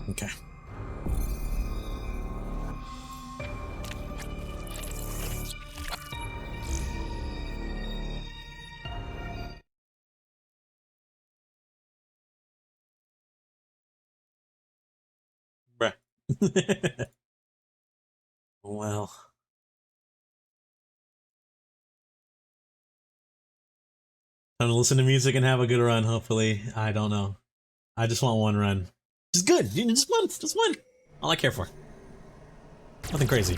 Okay. Bruh. Well. Time to listen to music and have a good run, hopefully. I don't know. I just want one run. Just good. Just one. Just one. All I care for. Nothing crazy.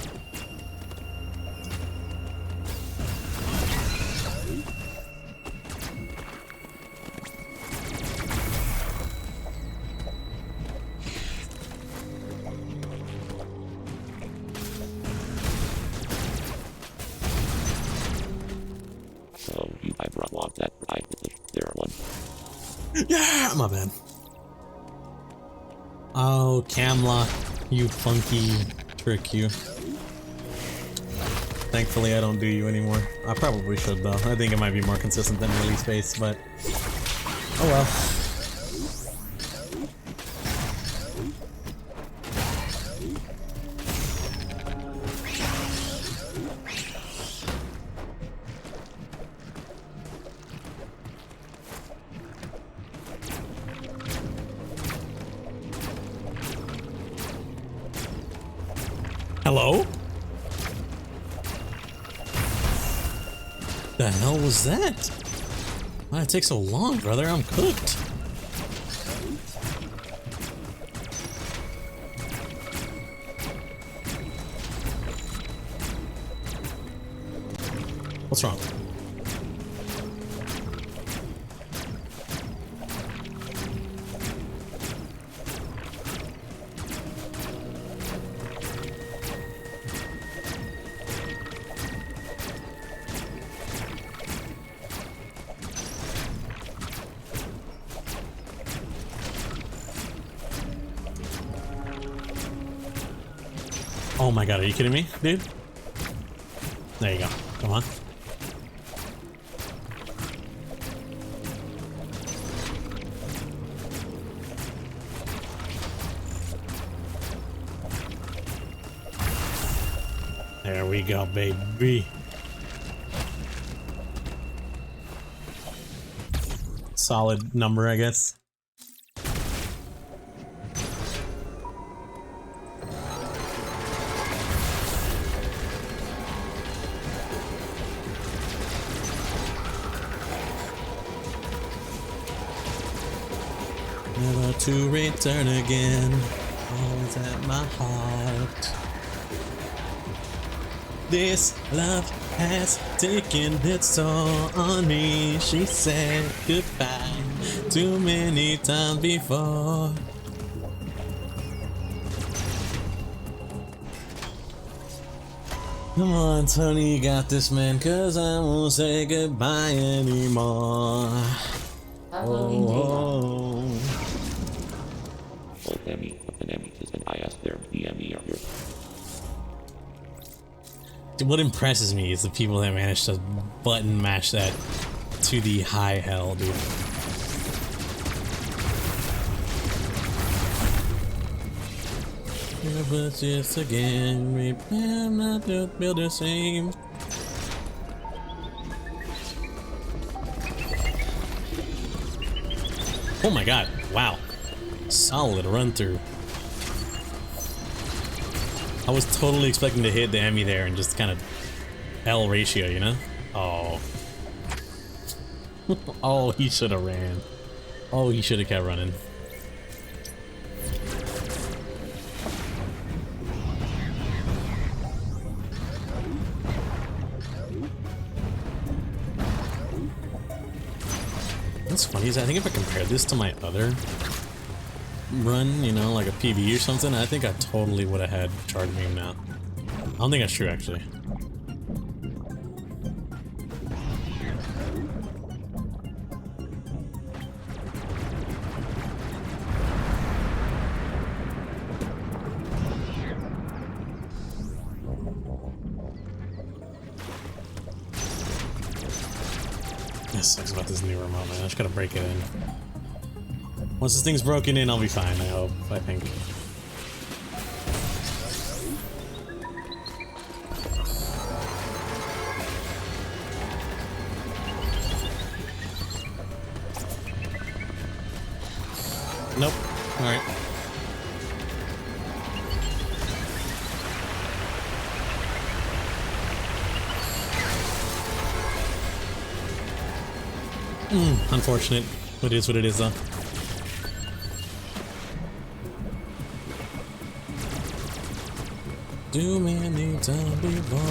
So you might want that right with the there one. Yeah, my bad. Oh, Camla, you funky trick, you. Thankfully, I don't do you anymore. I probably should, though. I think it might be more consistent than release base, but oh well. Hello? The hell was that? Why'd it take so long, brother? I'm cooked. What's wrong? Oh my god, are you kidding me, dude? There you go. Come on. There we go, baby. Solid number, I guess. Never to return again, always at my heart. This love has taken its toll on me. She said goodbye too many times before. Come on, Tony, you got this, man, 'cause I won't say goodbye anymore. Oh. Both Emmy and Emmy is an IS there. The Emmy are here. What impresses me is the people that manage to button mash that to the high hell, dude. Never just again, repair not to build the same. Oh my god, wow. Solid run through. I was totally expecting to hit the Emmy there and just kind of L ratio, you know? Oh. Oh, he should have ran. Oh, he should have kept running. What's funny is I think if I compare this to my other run, you know, like a PB or something, I think I totally would have had charge beam now. I don't think that's true, actually. That sucks about this new remote, man. I just gotta break it in. Once this thing's broken in, I'll be fine, I hope. I think. Nope. Alright. Unfortunate. It is what it is, though. Do many times be born.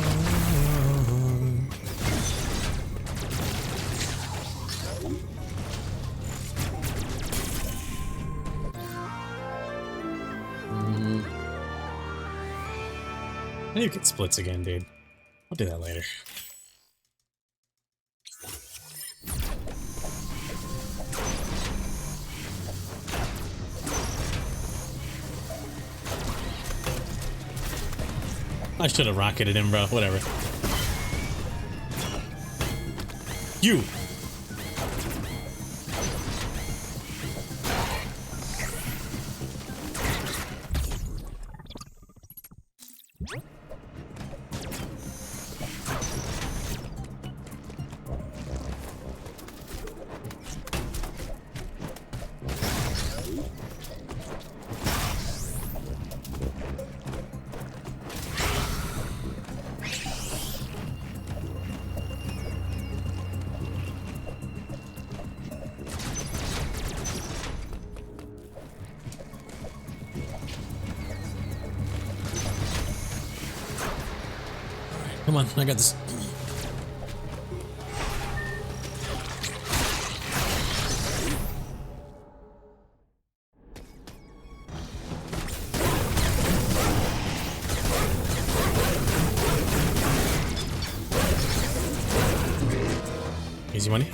I need to get splits again, dude. I'll do that later. I should have rocketed him, bro. Whatever. You! Come on, I got this. Easy money.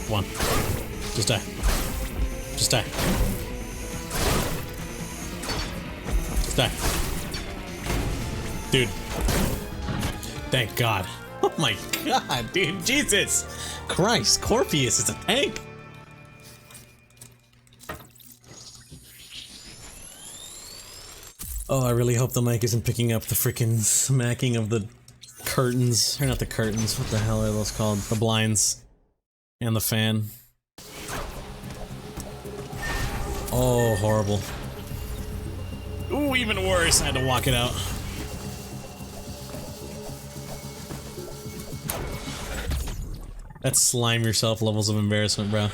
One. Just die. Just die. Just die. Dude. Thank God. Oh my God, dude. Jesus Christ. Corpius is a tank. Oh, I really hope the mic isn't picking up the freaking smacking of the curtains. Or not the curtains. What the hell are those called? The blinds. And the fan. Oh, horrible. Ooh, even worse. I had to walk it out. That's slime yourself levels of embarrassment, bro.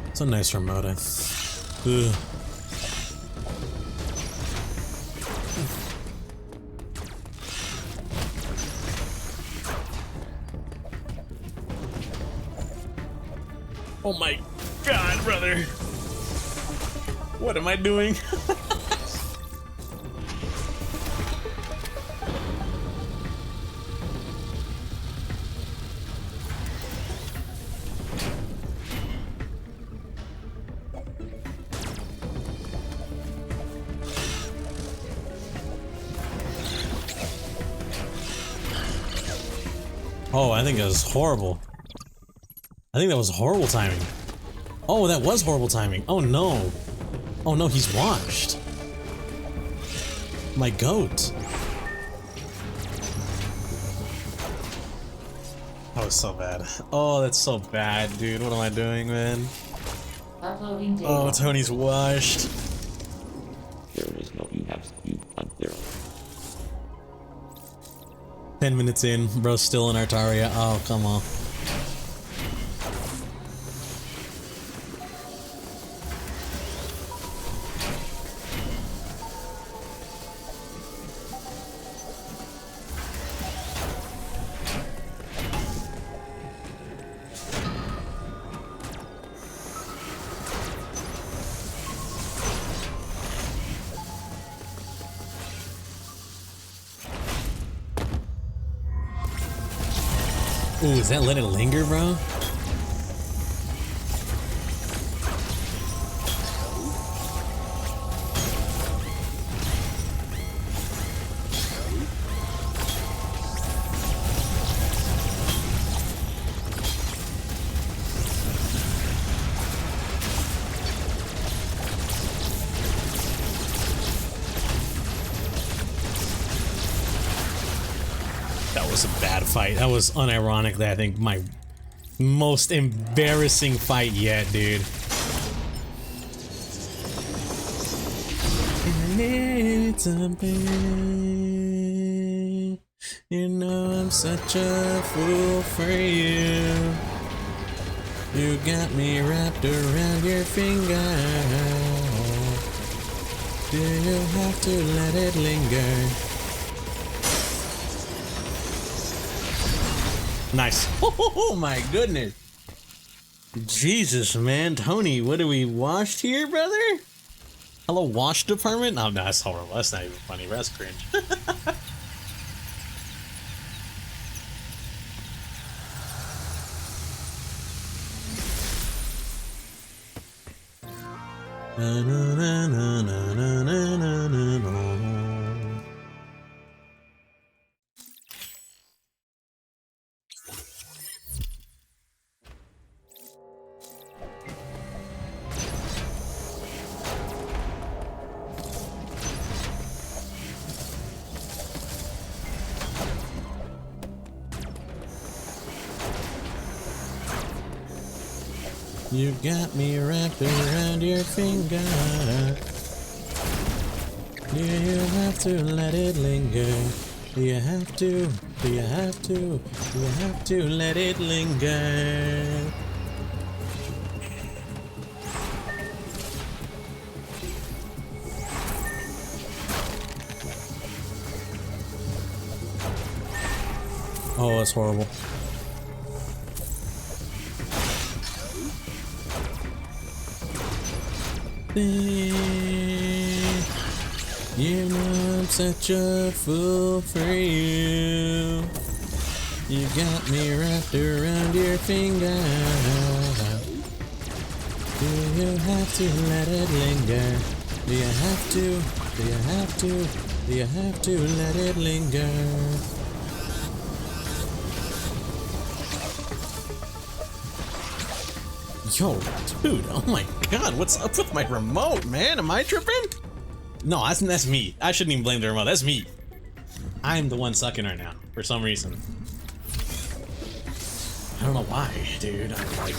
It's a nice remote. Ugh. Oh my God, brother. What am I doing? Oh, I think that was horrible. I think that was horrible timing. Oh, that was horrible timing. Oh no. Oh no, he's washed. My goat. That was so bad. Oh, that's so bad, dude. What am I doing, man? Uploading data. Oh, Tony's washed. There is no you have you on there. 10 minutes in, bro's still in Artaria. Oh, come on. Ooh, is that Let It Linger, bro? That was a bad fight. That was unironically, I think, my most embarrassing fight yet, dude. It's a pain. You know I'm such a fool for you. You got me wrapped around your finger. Do you have to let it linger? Nice. Oh my goodness. Jesus, man. Tony, what are we washed here, brother? Hello, wash department? No, that's horrible. That's not even funny. That's cringe. Na, na, na, na, na, na, na, na, na. You got me wrapped around your finger. Do you have to let it linger? Do you have to? Do you have to? Do you have to let it linger? Oh, that's horrible. You know I'm such a fool for you. You got me wrapped around your finger. Do you have to let it linger? Do you have to? Do you have to? Do you have to let it linger? Yo, dude, oh my god, what's up with my remote, man? Am I tripping? No, that's me. I shouldn't even blame the remote, that's me. I'm the one sucking right now, for some reason. I don't know why, dude. I'm like...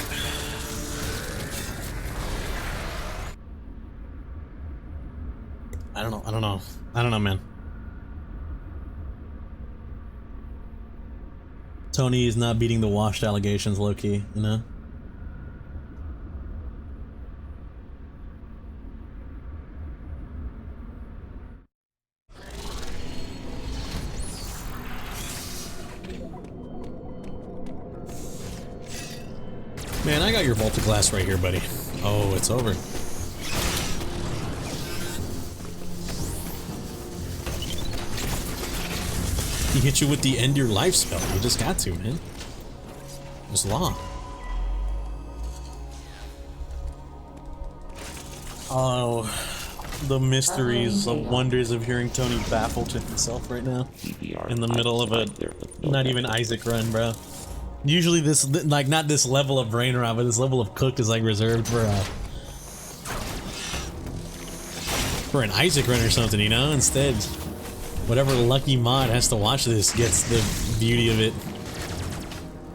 I don't know, man. Tony is not beating the washed allegations, low-key, you know? Man, I got your Volta glass right here, buddy. Oh, it's over. He hit you with the end your life spell. You just got to, man. There's law. Oh, the mysteries, the wonders of hearing Tony baffle to himself right now. In the middle of a not even Isaac run, bro. Usually this, like, not this level of brain rot, but this level of cooked is like reserved for an Isaac run or something, you know? Instead, whatever lucky mod has to watch this gets the beauty of it.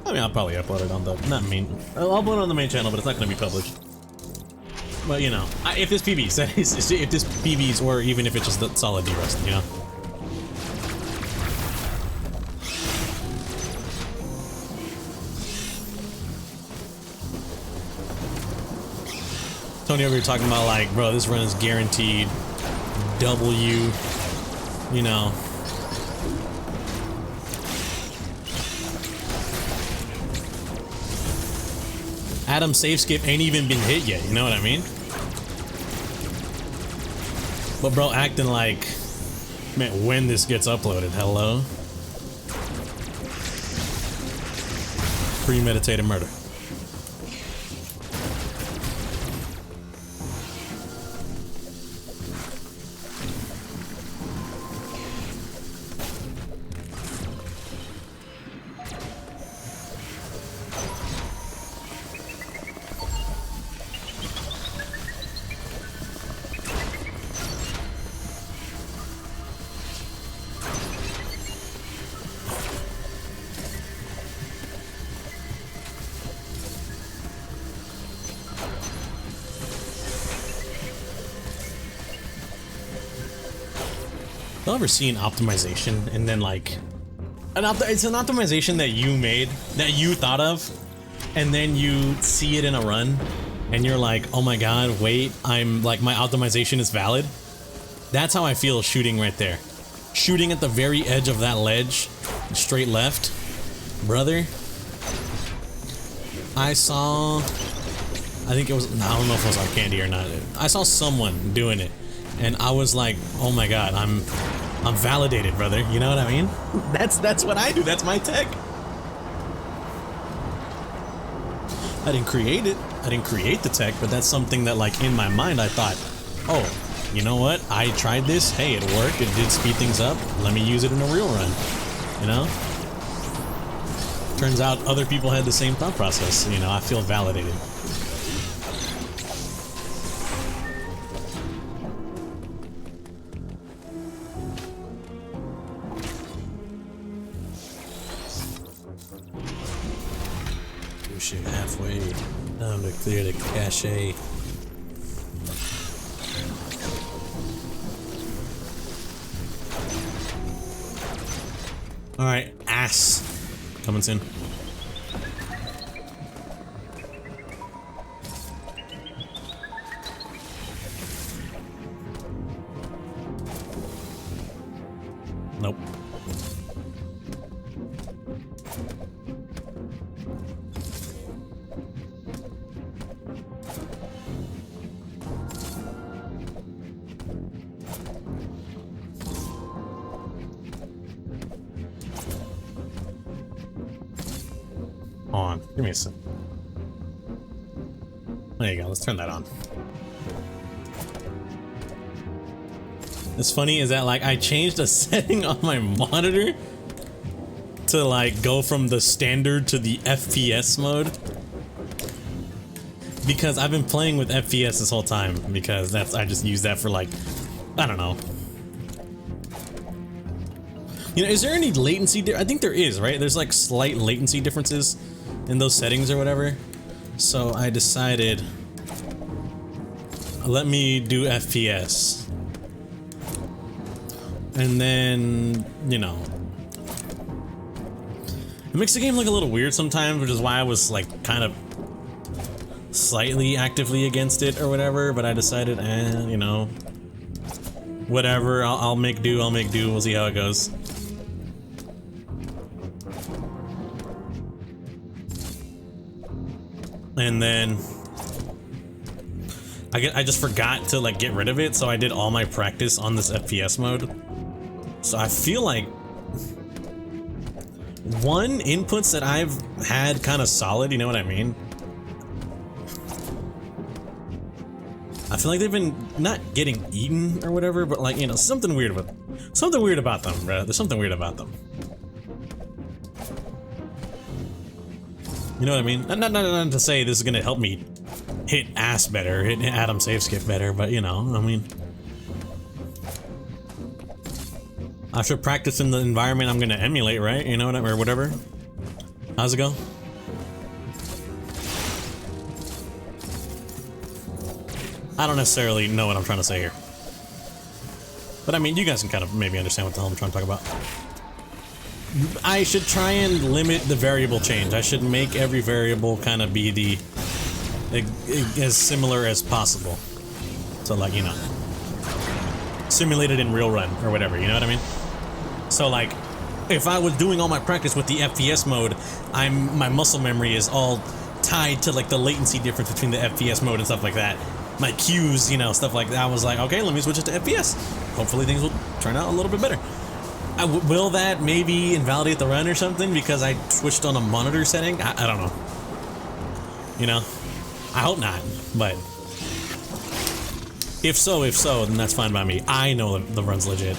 I mean, I'll probably upload it on the, not main, I'll upload it on the main channel, but it's not going to be published. But, you know, if this PB, if this PB's, or even if it's just a solid D-Rust, you know? Tony over here talking about, like, bro, this run is guaranteed W, you know. Adam's save skip ain't even been hit yet, you know what I mean? But bro acting like, man, when this gets uploaded, hello? Premeditated murder. Y'all ever see an optimization and then like it's an optimization that you made, that you thought of, and then you see it in a run and you're like, oh my god, wait, I'm like, my optimization is valid? That's how I feel shooting right there. Shooting at the very edge of that ledge, straight left. Brother, I saw, I think it was, I don't know if it was on Candy or not. I saw someone doing it and I was like, oh my god, I'm validated, brother. You know what I mean? That's what I do. That's my tech. I didn't create it. I didn't create the tech, but that's something that, like, in my mind I thought, oh, you know what? I tried this. Hey, it worked. It did speed things up. Let me use it in a real run. You know? Turns out other people had the same thought process. You know, I feel validated. Halfway down to clear the cache. Alright, ass. Coming soon. Nope. Hold on, give me a sec. There you go, let's turn that on. What's funny is that, like, I changed a setting on my monitor to, like, go from the standard to the FPS mode. Because I've been playing with FPS this whole time, because that's, I just use that for, like, I don't know. You know, is there any latency? I think there is, right? There's like slight latency differences in those settings or whatever. So I decided, let me do FPS. And then, you know, it makes the game look a little weird sometimes, which is why I was like kind of slightly actively against it or whatever, but I decided, you know, whatever, I'll make do, we'll see how it goes. And then I just forgot to like get rid of it, so I did all my practice on this FPS mode. So I feel like one, inputs that I've had kind of solid, you know what I mean? I feel like they've been not getting eaten or whatever, but like, you know, something weird about them, bro. There's something weird about them. You know what I mean? Not to say this is gonna help me hit ass better, hit Adam save skip better, but you know, I mean, I should practice in the environment I'm gonna emulate, right? You know what I mean, or whatever. How's it go? I don't necessarily know what I'm trying to say here, but I mean, you guys can kind of maybe understand what the hell I'm trying to talk about. I should try and limit the variable change. I should make every variable kind of be as similar as possible. So like, you know, simulate it in real run or whatever, you know what I mean? So like, if I was doing all my practice with the FPS mode, my muscle memory is all tied to like the latency difference between the FPS mode and stuff like that. My cues, you know, stuff like that. I was like, okay, let me switch it to FPS. Hopefully things will turn out a little bit better. Will that maybe invalidate the run or something because I switched on a monitor setting? I don't know. You know? I hope not, but if so, then that's fine by me. I know the run's legit.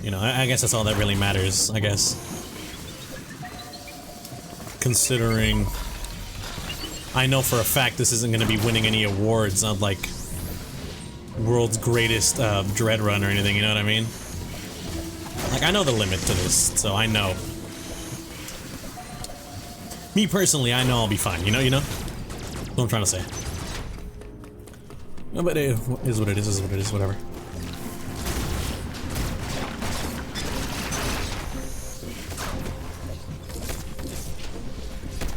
You know, I guess that's all that really matters, I guess. Considering I know for a fact this isn't going to be winning any awards on, like, world's greatest Dread run or anything, you know what I mean? Like, I know the limit to this, so I know. Me personally, I know I'll be fine, you know? That's what I'm trying to say. No, but it is what it is what it is, whatever.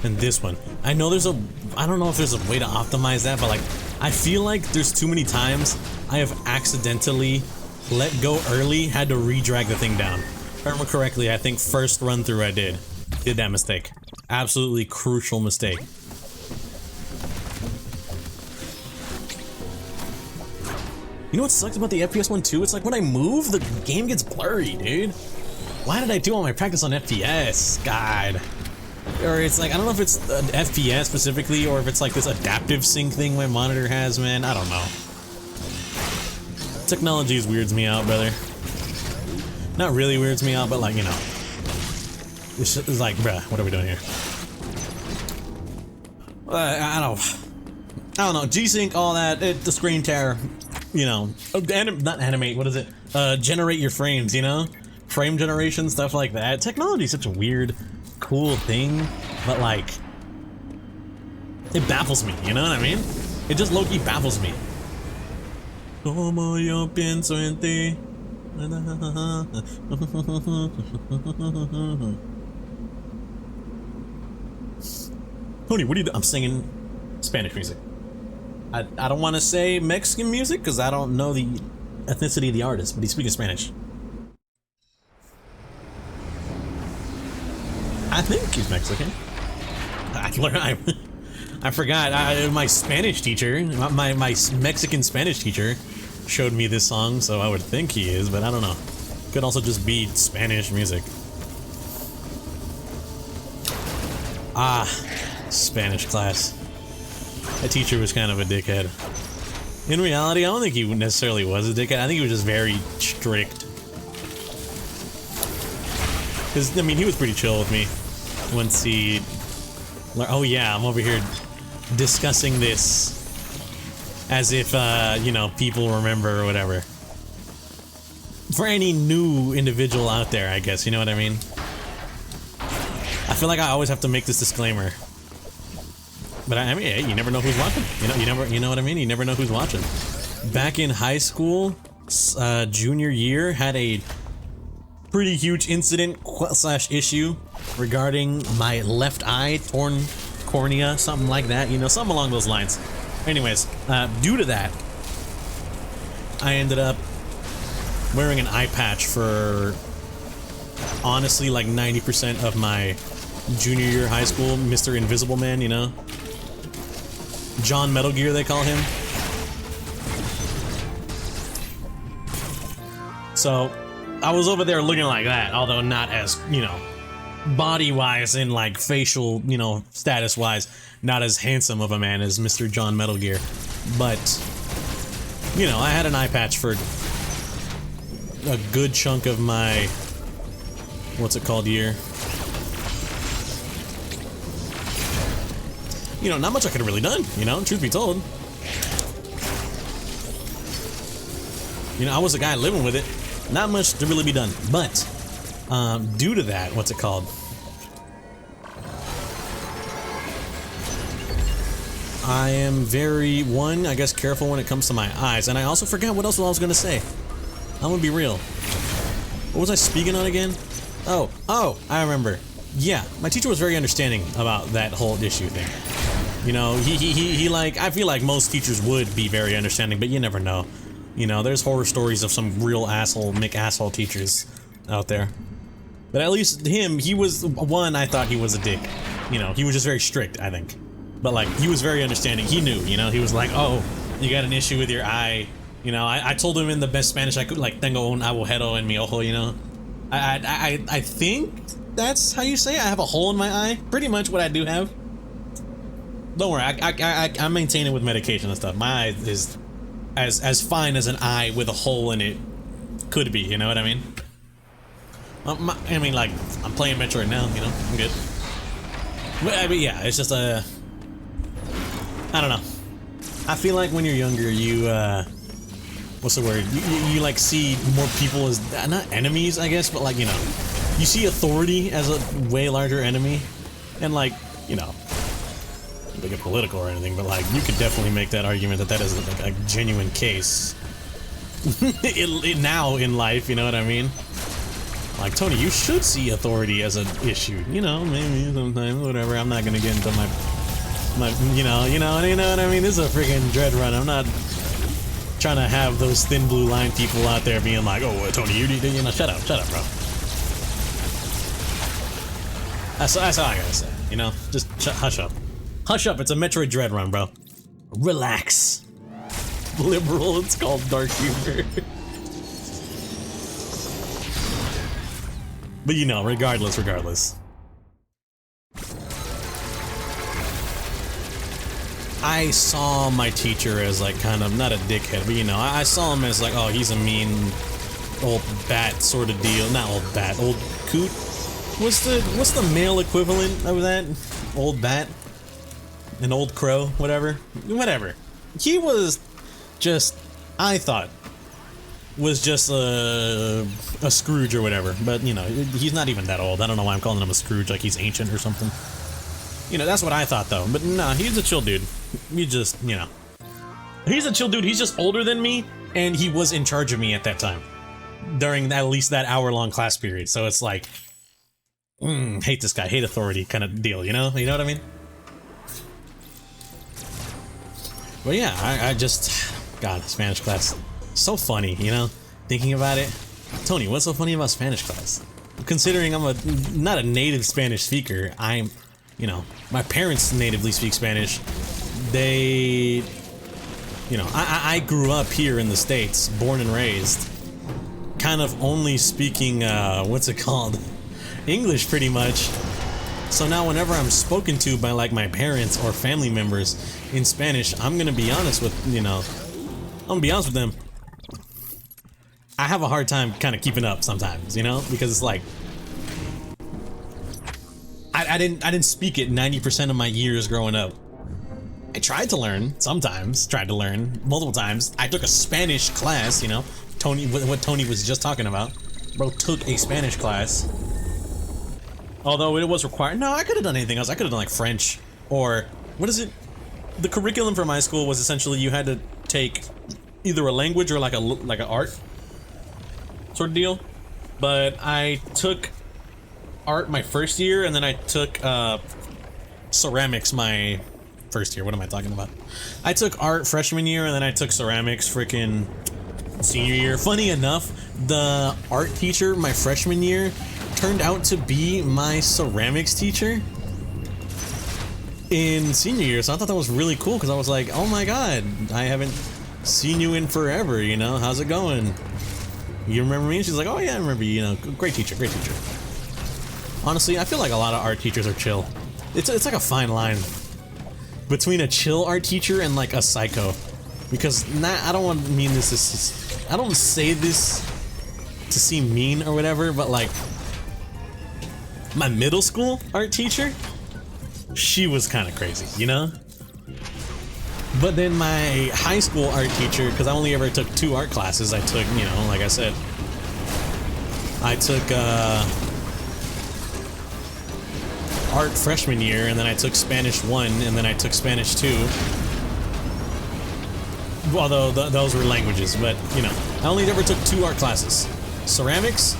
And this one. I know there's I don't know if there's a way to optimize that, but like, I feel like there's too many times I have accidentally let go early, had to re-drag the thing down. If I remember correctly, I think first run through I did that mistake. Absolutely crucial mistake. You know what sucks about the FPS one too? It's like when I move, the game gets blurry, dude. Why did I do all my practice on FPS? God. Or it's like, I don't know if it's an FPS specifically, or if it's like this adaptive sync thing my monitor has, man. I don't know. Technology weirds me out, brother. Not really weirds me out, but like, you know. It's like, bruh, what are we doing here? I don't know. G-Sync, all that, the screen tear, you know. Not animate, what is it? Generate your frames, you know? Frame generation, stuff like that. Technology is such a weird, cool thing, but like, it baffles me, you know what I mean? It just low-key baffles me. Como yo pienso en ti. Honey, what are you doing? I'm singing Spanish music. I don't want to say Mexican music because I don't know the ethnicity of the artist, but he's speaking Spanish. I think he's Mexican. I forgot. My Spanish teacher, my Mexican Spanish teacher, showed me this song, so I would think he is, but I don't know. Could also just be Spanish music. Ah, Spanish class. That teacher was kind of a dickhead. In reality, I don't think he necessarily was a dickhead. I think he was just very strict. Because, I mean, he was pretty chill with me once he... Oh yeah, I'm over here discussing this as if, you know, people remember or whatever. For any new individual out there, I guess, you know what I mean? I feel like I always have to make this disclaimer. But I mean, hey, you never know who's watching. You know what I mean? You never know who's watching. Back in high school, junior year, had a pretty huge incident / issue regarding my left eye, torn cornea, something like that, you know, something along those lines. Anyways, due to that, I ended up wearing an eye patch for honestly like 90% of my junior year high school. Mr. Invisible Man, you know? John Metal Gear, they call him. So, I was over there looking like that, although not as, you know, body-wise and like facial, you know, status-wise, not as handsome of a man as Mr. John Metal Gear. But, you know, I had an eye patch for a good chunk of my, what's it called, year. You know, not much I could have really done, you know, truth be told. You know, I was a guy living with it. Not much to really be done, but due to that, what's it called? I am very, I guess, careful when it comes to my eyes, and I also forgot what else I was gonna say. I'm gonna be real. What was I speaking on again? Oh, I remember. Yeah, my teacher was very understanding about that whole issue thing. You know, he like, I feel like most teachers would be very understanding, but you never know. You know, there's horror stories of some real asshole, McAsshole teachers out there. But at least him, he was, one, I thought he was a dick. You know, he was just very strict, I think. But like, he was very understanding. He knew, you know, he was like, oh, you got an issue with your eye, You know, I told him in the best Spanish I could, like, tengo un agujero en mi ojo, you know? I think that's how you say it. I have a hole in my eye. Pretty much what I do have. Don't worry, I maintain it with medication and stuff. My eye is as fine as an eye with a hole in it could be, you know what I mean? I mean, like, I'm playing Metroid now, you know? I'm good. But, I mean, yeah, it's just I don't know. I feel like when you're younger, you, what's the word? You like see more people as, not enemies, I guess, but like, you know, you see authority as a way larger enemy, and like, you know, not to get political or anything, but like, you could definitely make that argument that that is like a genuine case. Now in life, you know what I mean? Like, Tony, you should see authority as an issue, you know, maybe sometimes, whatever. I'm not gonna get into my you know what I mean? This is a freaking dread run. I'm not trying to have those thin blue line people out there being like, oh, Tony, you know, shut up, bro. That's all I gotta say, you know? Just hush up. Hush up, it's a Metroid dread run, bro. Relax. Liberal, it's called dark humor. But you know, regardless. I saw my teacher as like kind of, not a dickhead, but you know, I saw him as like, oh, he's a mean old bat sort of deal. Not old bat, old coot. What's the male equivalent of that? Old bat? An old crow? Whatever. He was just, I thought, was just a Scrooge or whatever. But you know, he's not even that old. I don't know why I'm calling him a Scrooge, like he's ancient or something. You know, that's what I thought though. But nah, he's a chill dude. You just, you know. He's a chill dude. He's just older than me, and he was in charge of me at that time. During at least that hour-long class period. So it's like, hate this guy, hate authority kind of deal, you know? You know what I mean? But yeah, I just, God, Spanish class. So funny, you know? Thinking about it. Tony, what's so funny about Spanish class? Considering I'm not a native Spanish speaker, I'm, you know, my parents natively speak Spanish. They, you know, I grew up here in the States, born and raised, kind of only speaking, what's it called? English, pretty much. So now whenever I'm spoken to by like my parents or family members in Spanish, I'm gonna be honest with, you know, I'm gonna be honest with them. I have a hard time kind of keeping up sometimes, you know, because it's like, I didn't speak it 90% of my years growing up. I tried to learn sometimes, multiple times. I took a Spanish class, you know, what Tony was just talking about. Bro took a Spanish class. Although it was required. No, I could have done anything else. I could have done like French or what is it? The curriculum for my school was essentially you had to take either a language or like an art sort of deal. But I took art my first year, and then I took ceramics my first year. What am I talking about? I took art freshman year, and then I took ceramics freaking senior year. Funny enough, the art teacher my freshman year turned out to be my ceramics teacher in senior year, so I thought that was really cool, because I was like, oh my god, I haven't seen you in forever, you know, how's it going? You remember me? And she's like, oh yeah, I remember you, you know, great teacher. Honestly, I feel like a lot of art teachers are chill. It's like a fine line between a chill art teacher and like a psycho. Because I don't want to mean this, I don't say this to seem mean or whatever, but like my middle school art teacher, she was kind of crazy, you know? But then my high school art teacher, because I only ever took 2 art classes, I took, you know, like I said, I took art freshman year, and then I took Spanish 1, and then I took Spanish 2. Although those were languages, but you know, I only ever took 2 art classes: ceramics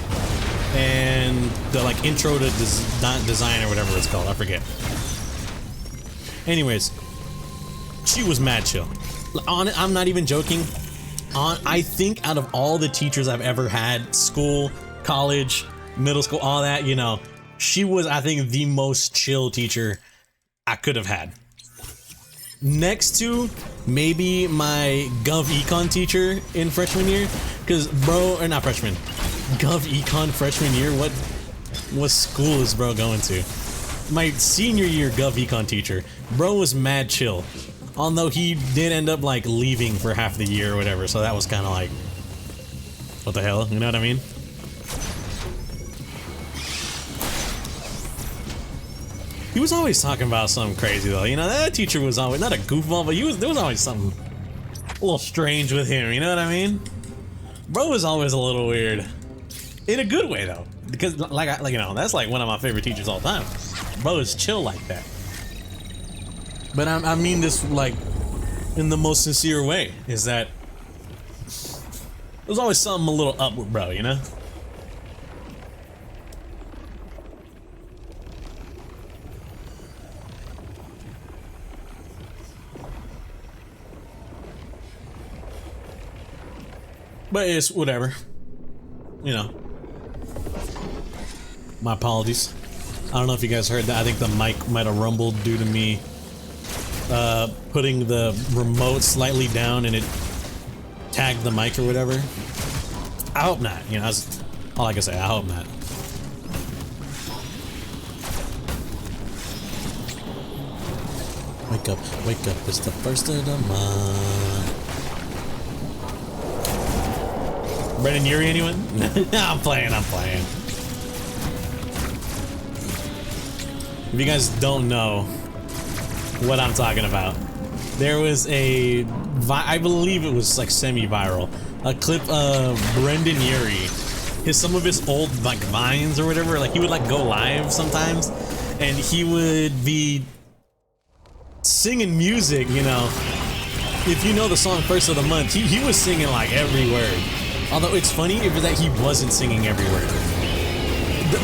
and the like intro to design or whatever it's called. I forget. Anyways, she was mad chill. I'm not even joking. I think out of all the teachers I've ever had, school, college, middle school, all that, you know, she was, I think, the most chill teacher I could have had. next to maybe my Gov Econ teacher in freshman year, because bro, or not freshman, Gov Econ freshman year, what school is bro going to? My senior year Gov Econ teacher, bro was mad chill, although he did end up like leaving for half the year or whatever, so that was kind of like, what the hell, you know what I mean? He was always talking about something crazy though, you know, that teacher was always, not a goofball, but there was always something a little strange with him, you know what I mean? Bro was always a little weird. In a good way though, because like you know, that's like one of my favorite teachers all time. Bro is chill like that. But I mean this like in the most sincere way, is that there's always something a little up with bro, you know? But it's whatever, you know. My apologies. I don't know if you guys heard that. I think the mic might have rumbled due to me putting the remote slightly down and it tagged the mic or whatever. I hope not, you know, that's all I can say. I hope not. Wake up, it's the first of the month. Brendan Urie, anyone? I'm playing. If you guys don't know what I'm talking about, there was I believe it was like semi-viral, a clip of Brendan Urie, some of his old like vines or whatever, like he would like go live sometimes, and he would be singing music, you know. If you know the song First of the Month, he was singing like every word. Although it's funny if that he wasn't singing every word.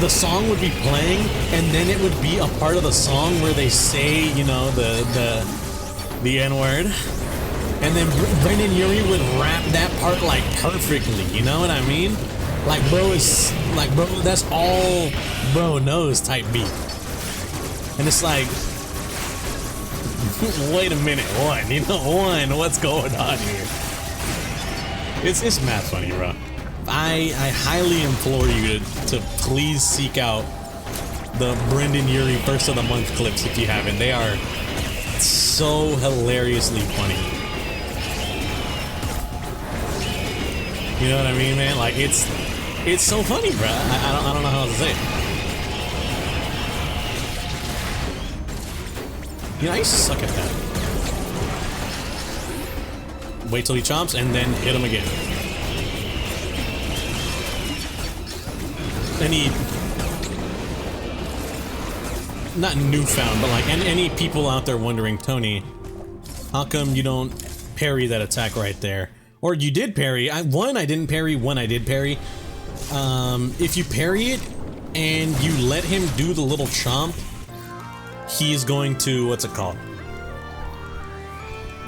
The song would be playing, and then it would be a part of the song where they say, you know, the N-word, and then Brendan Urie would rap that part like perfectly. You know what I mean? Like bro, that's all bro knows type beat, and it's like, wait a minute, what's going on here? It's mad funny, bro. I highly implore you to please seek out the Brendan Urie First of the Month clips if you haven't. They are so hilariously funny. You know what I mean, man? Like it's so funny, bro. I don't know how else to say it. You know, I used to suck at that. Wait till he chomps and then hit him again. Not newfound, but like any people out there wondering, Tony, how come you don't parry that attack right there? Or you did parry. One I didn't parry, one I did parry. If you parry it and you let him do the little chomp, he's going to, what's it called?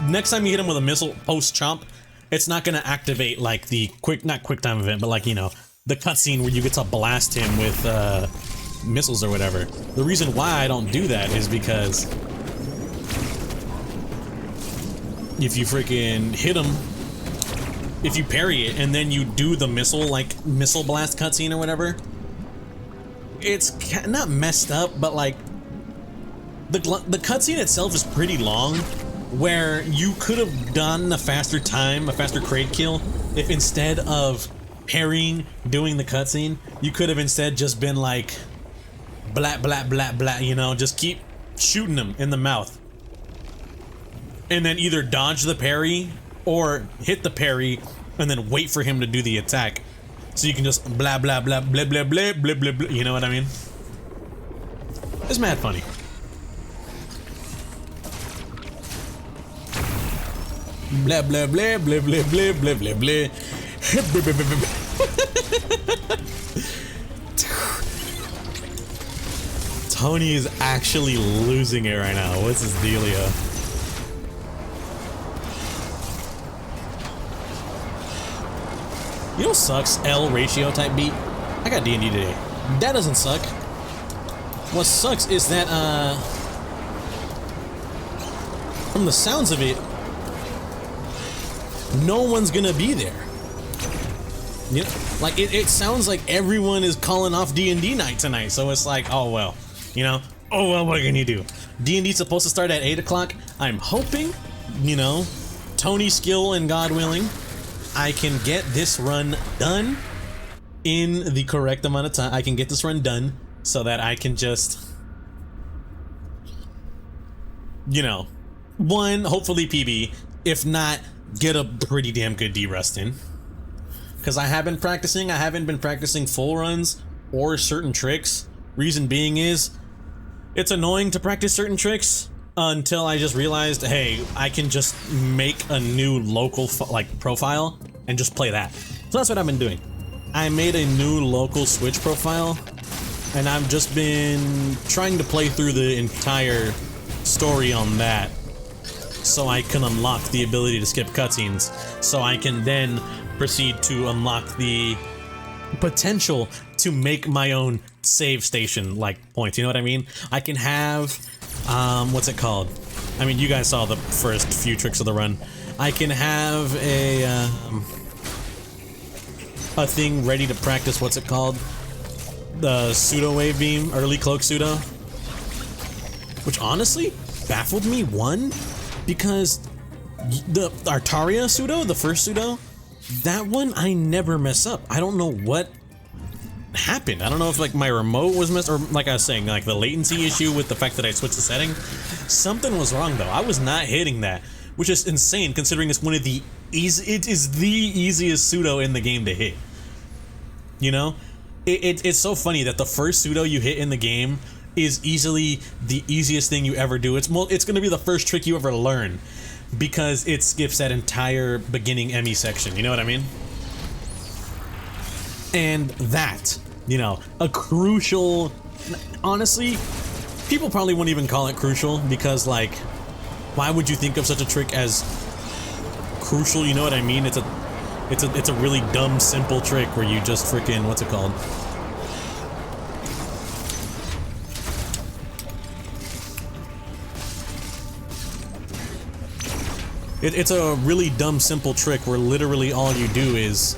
Next time you hit him with a missile post chomp, it's not gonna activate like the not quick time event, but like, you know, the cutscene where you get to blast him with missiles or whatever. The reason why I don't do that is because if you freaking hit him, if you parry it and then you do the missile blast cutscene or whatever, it's not messed up, but like the cutscene itself is pretty long, where you could have done a faster crate kill if instead of parrying, doing the cutscene, you could have instead just been like blah blah blah blah, you know, just keep shooting him in the mouth and then either dodge the parry or hit the parry and then wait for him to do the attack, so you can just blah blah blah blah blah blah blah blah blah, you know what I mean? It's mad funny. Blah blah blah blah blah blah blah blah blah. Tony is actually losing it right now. What's his dealio? You know what sucks? L ratio type beat. I got D&D today. That doesn't suck. What sucks is that from the sounds of it, no one's gonna be there. You know, like it sounds like everyone is calling off D&D night tonight. So it's like, oh well, you know, oh well, what can you do? D&D's supposed to start at 8 o'clock. I'm hoping, you know, Tony skill and God willing, I can get this run done in the correct amount of time. I can get this run done so that I can just, you know, one, hopefully PB, if not, get a pretty damn good D-Rust in. Because I have been practicing, I haven't been practicing full runs or certain tricks. Reason being is, it's annoying to practice certain tricks until I just realized, hey, I can just make a new local profile and just play that. So that's what I've been doing. I made a new local Switch profile, and I've just been trying to play through the entire story on that so I can unlock the ability to skip cutscenes, so I can then proceed to unlock the potential to make my own save station like points. You know what I mean? I can have what's it called? I mean, you guys saw the first few tricks of the run. I can have a thing ready to practice, what's it called? The pseudo wave beam, early cloak pseudo, which honestly baffled me, one, because the Artaria pseudo, the first pseudo, that one I never mess up. I don't know what happened. I don't know if like my remote was messed, or like I was saying, like the latency issue with the fact that I switched the setting. Something was wrong though. I was not hitting that, which is insane considering it's one of the it is the easiest pseudo in the game to hit. You know, it's so funny that the first pseudo you hit in the game is easily the easiest thing you ever do. It's gonna be the first trick you ever learn, because it skips that entire beginning Emmy section, you know what I mean? And that, you know, a crucial, honestly, people probably wouldn't even call it crucial, because like, why would you think of such a trick as crucial, you know what I mean? It's a really dumb, simple trick where you just freaking, what's it called? It's a really dumb, simple trick where literally all you do is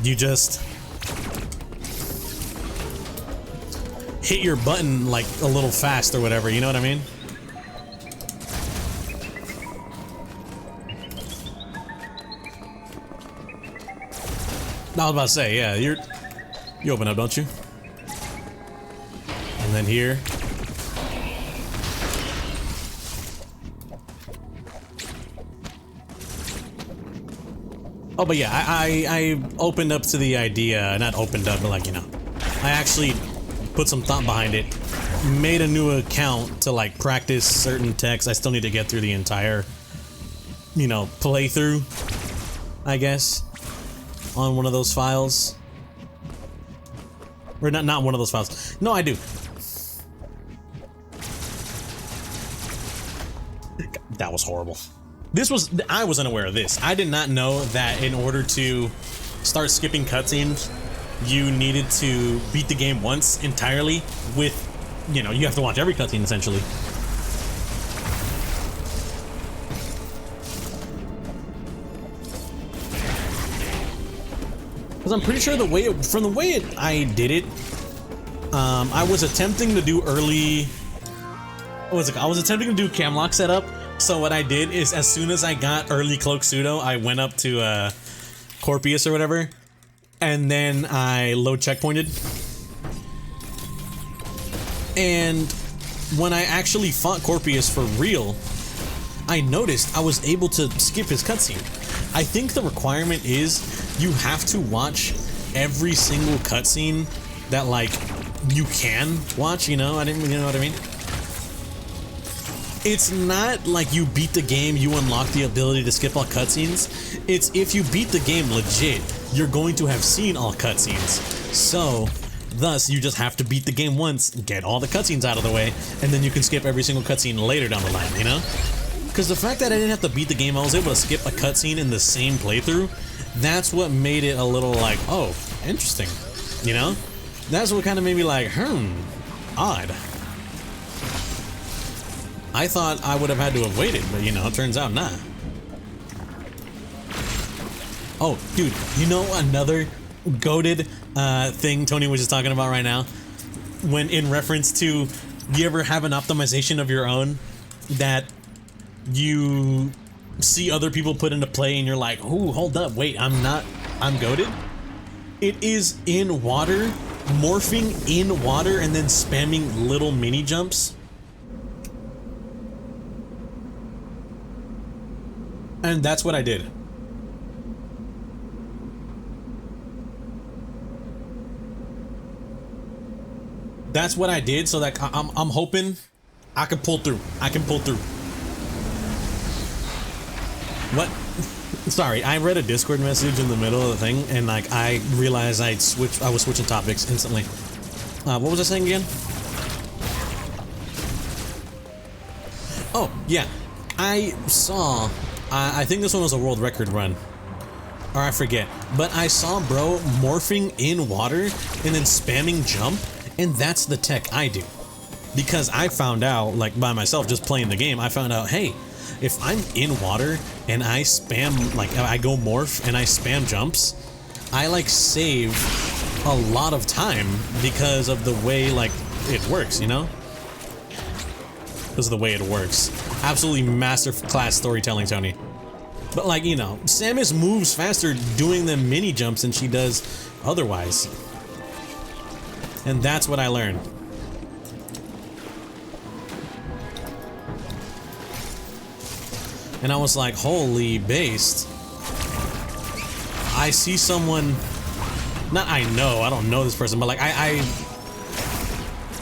you just hit your button like a little fast or whatever, you know what I mean? I was about to say, yeah, you open up, don't you? And then here. Oh, but yeah, I opened up to the idea, not opened up, but like, you know, I actually put some thought behind it, made a new account to like practice certain texts. I still need to get through the entire, you know, playthrough, I guess, on one of those files. Or not one of those files. No, I do. That was horrible. I was unaware of this. I did not know that in order to start skipping cutscenes, you needed to beat the game once entirely with, you know, you have to watch every cutscene essentially. Because I'm pretty sure from the way I did it, I was attempting to do early, I was attempting to do camlock setup. So what I did is, as soon as I got early cloak pseudo, I went up to Corpius or whatever, and then I load checkpointed. And when I actually fought Corpius for real, I noticed I was able to skip his cutscene. I think the requirement is you have to watch every single cutscene that like you can watch. You know, you know what I mean? It's not like you beat the game, you unlock the ability to skip all cutscenes. It's if you beat the game legit, you're going to have seen all cutscenes. So, thus, you just have to beat the game once, get all the cutscenes out of the way, and then you can skip every single cutscene later down the line, you know? Because the fact that I didn't have to beat the game, I was able to skip a cutscene in the same playthrough, that's what made it a little like, oh, interesting, you know? That's what kind of made me like, odd. I thought I would have had to have waited, but you know, it turns out not. Oh, dude, you know another goated thing Tony was just talking about right now? When in reference to, you ever have an optimization of your own that you see other people put into play and you're like, ooh, hold up, wait, I'm goated? It is in water, morphing in water and then spamming little mini jumps. And that's what I did. That's what I did, so that I'm hoping I can pull through. I can pull through. What? Sorry, I read a Discord message in the middle of the thing, and like I realized I was switching topics instantly. What was I saying again? Oh yeah, I saw. I think this one was a world record run, or I forget. But I saw bro morphing in water and then spamming jump. And that's the tech I do, because I found out, like by myself just playing the game, I found out, hey, if I'm in water and I spam, like I go morph and I spam jumps, I like save a lot of time because of the way like it works, you know? Because of the way it works. Absolutely masterclass storytelling, Tony. But like, you know, Samus moves faster doing the mini jumps than she does otherwise. And that's what I learned. And I was like, holy based. I see someone, not I don't know this person, but like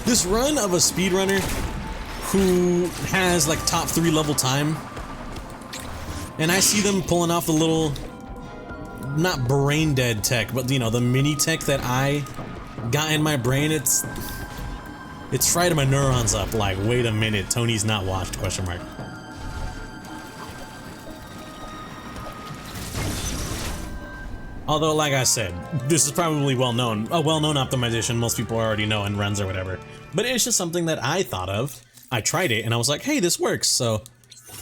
this run of a speedrunner who has like top 3 level time, and I see them pulling off the little, not brain dead tech, but you know, the mini tech that I got in my brain. It's fried my neurons up like, wait a minute, Tony's not watched, question mark. Although, like I said, this is probably a well-known optimization most people already know in runs or whatever. But it's just something that I thought of. I tried it and I was like, hey, this works, so,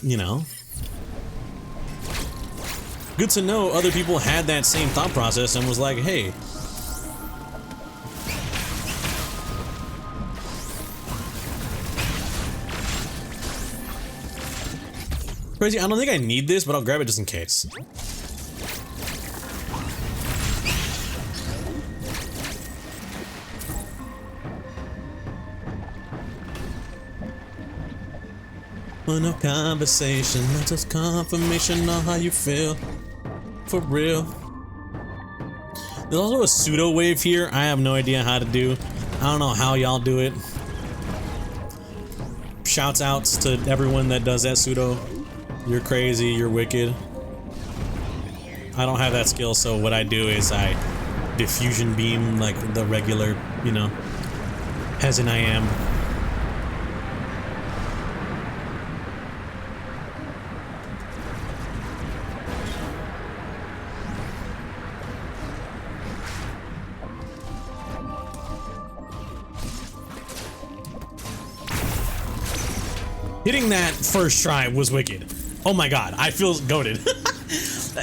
you know. Good to know other people had that same thought process and was like, hey, crazy, I don't think I need this, but I'll grab it just in case. Well, no conversation, that's just confirmation on how you feel. For real. There's also a pseudo wave here I have no idea how to do. I don't know how y'all do it. Shouts outs to everyone that does that pseudo. You're crazy, you're wicked. I don't have that skill, so what I do is I diffusion beam like the regular, you know, peasant I am. Hitting that first try was wicked. Oh my god, I feel goated.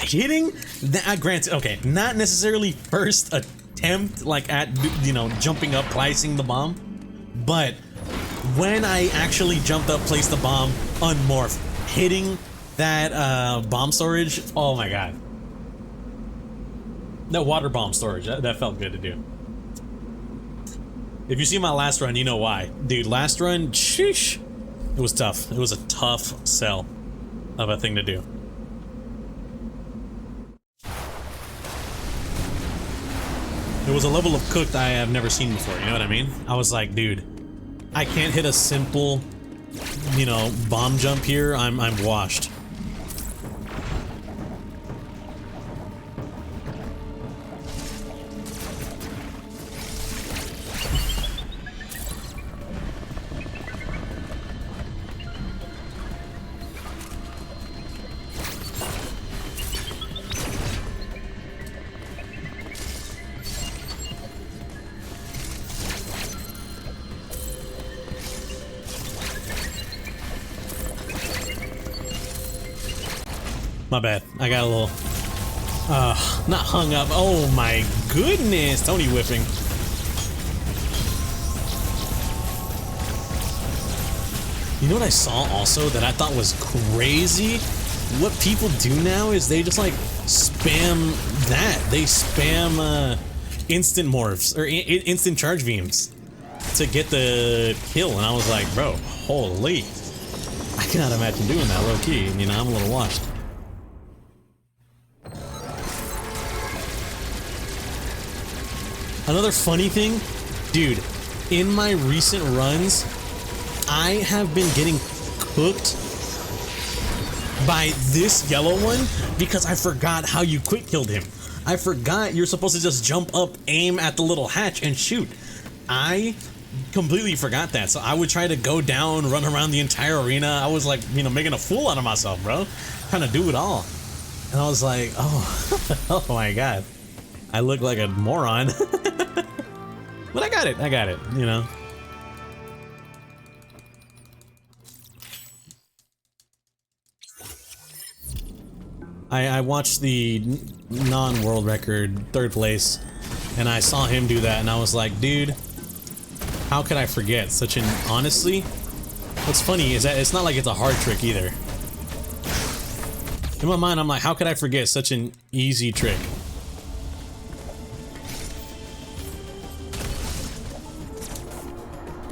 Hitting that, granted, okay, not necessarily first attempt, like at, you know, jumping up, placing the bomb, but when I actually jumped up, placed the bomb, unmorph, hitting that bomb storage, oh my god. That water bomb storage, that felt good to do. If you see my last run, you know why. Dude, last run, sheesh. It was tough. It was a tough sell of a thing to do. It was a level of cooked I have never seen before, you know what I mean? I was like, dude, I can't hit a simple, you know, bomb jump here. I'm washed. My bad. I got a little, not hung up. Oh my goodness, Tony whipping. You know what I saw also that I thought was crazy? What people do now is they just like spam that. They spam instant morphs or instant charge beams to get the kill, and I was like, bro, holy. I cannot imagine doing that low key, you know, I'm a little washed. Another funny thing, dude, in my recent runs, I have been getting cooked by this yellow one because I forgot how you quick killed him. I forgot you're supposed to just jump up, aim at the little hatch, and shoot. I completely forgot that, so I would try to go down, run around the entire arena. I was like, you know, making a fool out of myself, bro. Trying to do it all. And I was like, oh, oh my god. I look like a moron. But I got it, you know. I watched the non-world record 3rd place, and I saw him do that, and I was like, dude, how could I forget such an, honestly, what's funny is that it's not like it's a hard trick either. In my mind, I'm like, how could I forget such an easy trick?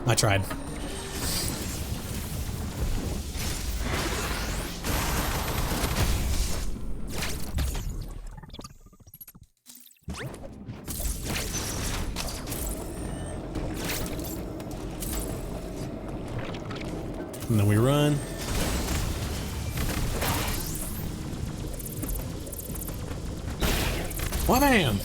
I tried. And then we run. Wham!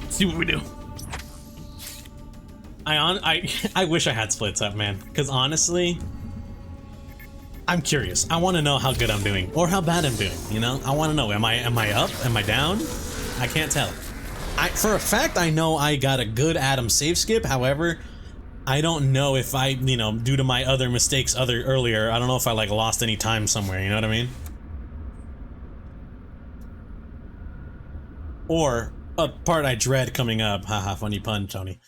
See what we do. I wish I had splits up, man. Because honestly, I'm curious. I want to know how good I'm doing or how bad I'm doing. You know, I want to know. Am I up? Am I down? I can't tell. For a fact, I know I got a good Adam save skip. However, I don't know if I, you know, due to my other mistakes earlier, I don't know if I like lost any time somewhere. You know what I mean? Or a part I dread coming up. Haha, funny pun, Tony.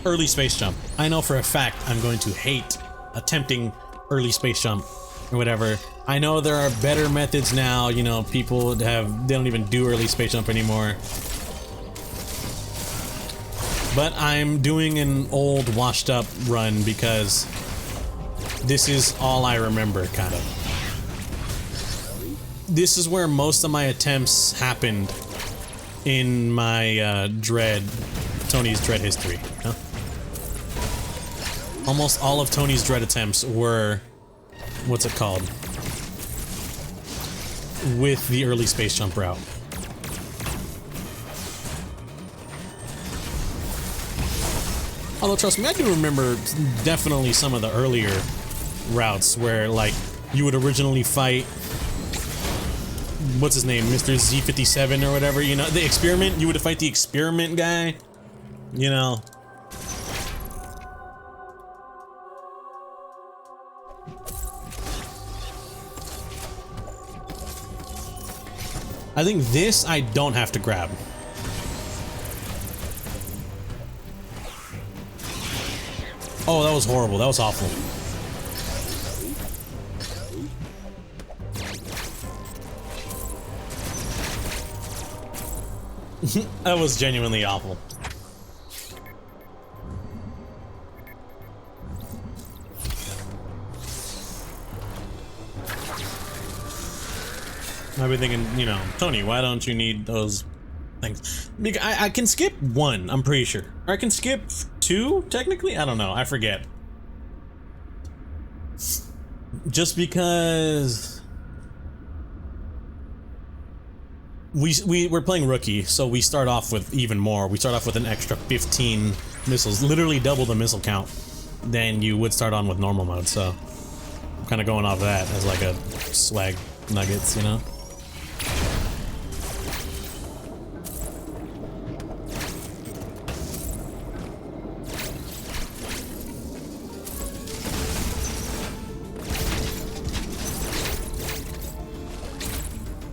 Early space jump. I know for a fact I'm going to hate attempting early space jump or whatever. I know there are better methods now. You know, people they don't even do early space jump anymore. But I'm doing an old washed up run because this is all I remember, kind of. This is where most of my attempts happened in my Tony's Dread history. Huh? Almost all of Tony's Dread attempts were, what's it called? With the early space jump route. Although, trust me, I do remember definitely some of the earlier routes where, like, you would originally fight, what's his name, Mr. Z57 or whatever, you know, the experiment, you would fight the experiment guy, you know. I think this I don't have to grab. Oh, that was horrible. That was awful. That was genuinely awful. I've been thinking, you know, Tony, why don't you need those things? Because I can skip one, I'm pretty sure. Or I can skip two, technically? I don't know, I forget. Just because we're playing rookie, so we start off with even more. We start off with an extra 15 missiles, literally double the missile count than you would start on with normal mode, so I'm kind of going off that as like a swag nuggets, you know?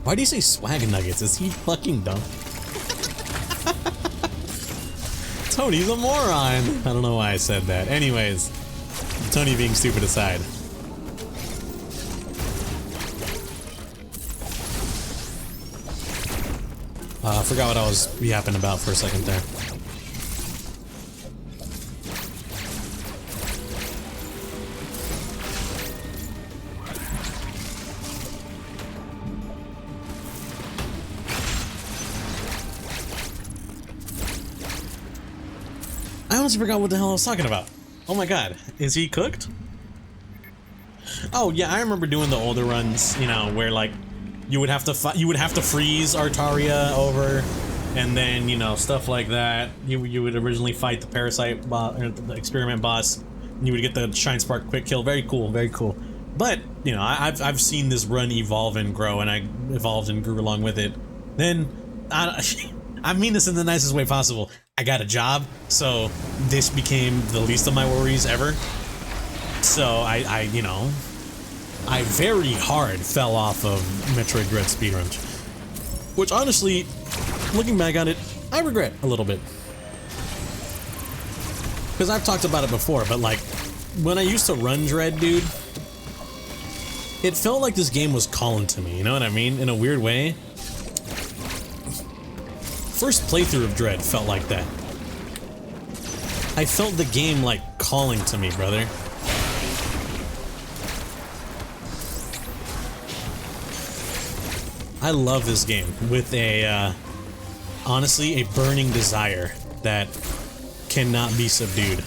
Why do you say swag nuggets? Is he fucking dumb? Tony's a moron. I don't know why I said that. Anyways, Tony being stupid aside. I forgot what I was yapping about for a second there. I honestly forgot what the hell I was talking about. Oh my god, is he cooked? Oh yeah, I remember doing the older runs, you know, where like you would have to freeze Artaria over, and then, you know, stuff like that. You would originally fight the parasite boss, or the experiment boss, and you would get the Shine Spark quick kill. Very cool, very cool. But you know, I've seen this run evolve and grow, and I evolved and grew along with it. Then I mean this in the nicest way possible. I got a job, so this became the least of my worries ever. So I you know, I very hard fell off of Metroid Dread speedruns, which honestly, looking back on it, I regret a little bit. Because I've talked about it before, but like, when I used to run Dread, dude, it felt like this game was calling to me, you know what I mean? In a weird way. First playthrough of Dread felt like that. I felt the game like calling to me, brother. I love this game with a, honestly, a burning desire that cannot be subdued.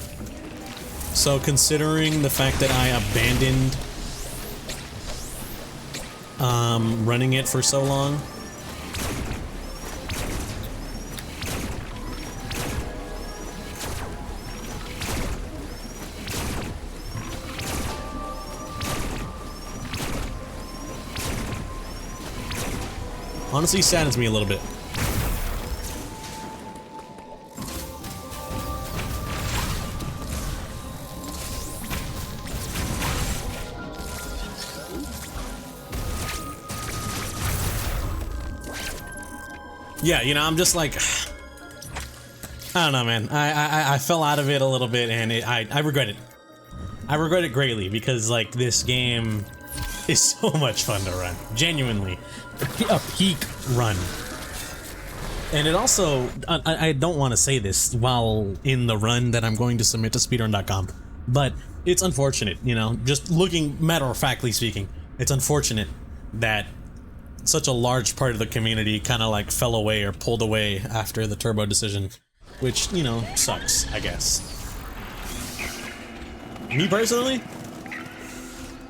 So considering the fact that I abandoned running it for so long, honestly saddens me a little bit. Yeah, you know, I'm just like, I don't know, man. I fell out of it a little bit, and I regret it. I regret it greatly, because like this game is so much fun to run. Genuinely. A peak run. And it also, I don't want to say this while in the run that I'm going to submit to speedrun.com, but it's unfortunate, you know, just looking matter-of-factly speaking, it's unfortunate that such a large part of the community kind of like fell away or pulled away after the turbo decision, which, you know, sucks, I guess. Me personally,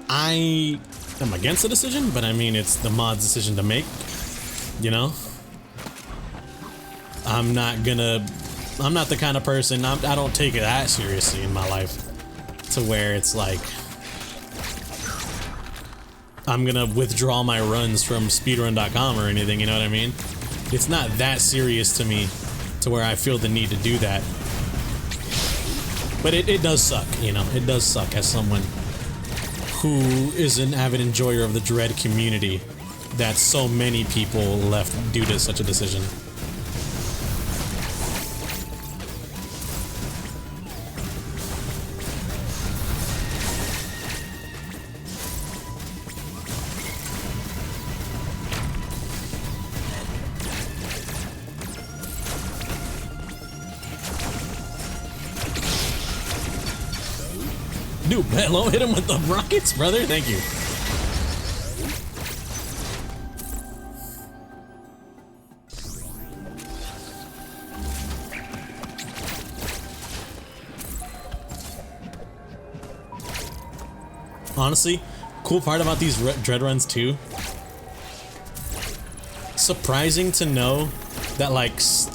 I am against the decision, but I mean, it's the mod's decision to make, you know? I'm not the kind of person, I don't take it that seriously in my life to where it's like I'm gonna withdraw my runs from speedrun.com or anything, you know what I mean? It's not that serious to me to where I feel the need to do that. But it does suck, you know, it does suck as someone who is an avid enjoyer of the Dread community that so many people left due to such a decision. Dude, hello, hit him with the rockets, brother. Thank you. Honestly, cool part about these Dread runs too. Surprising to know that, like,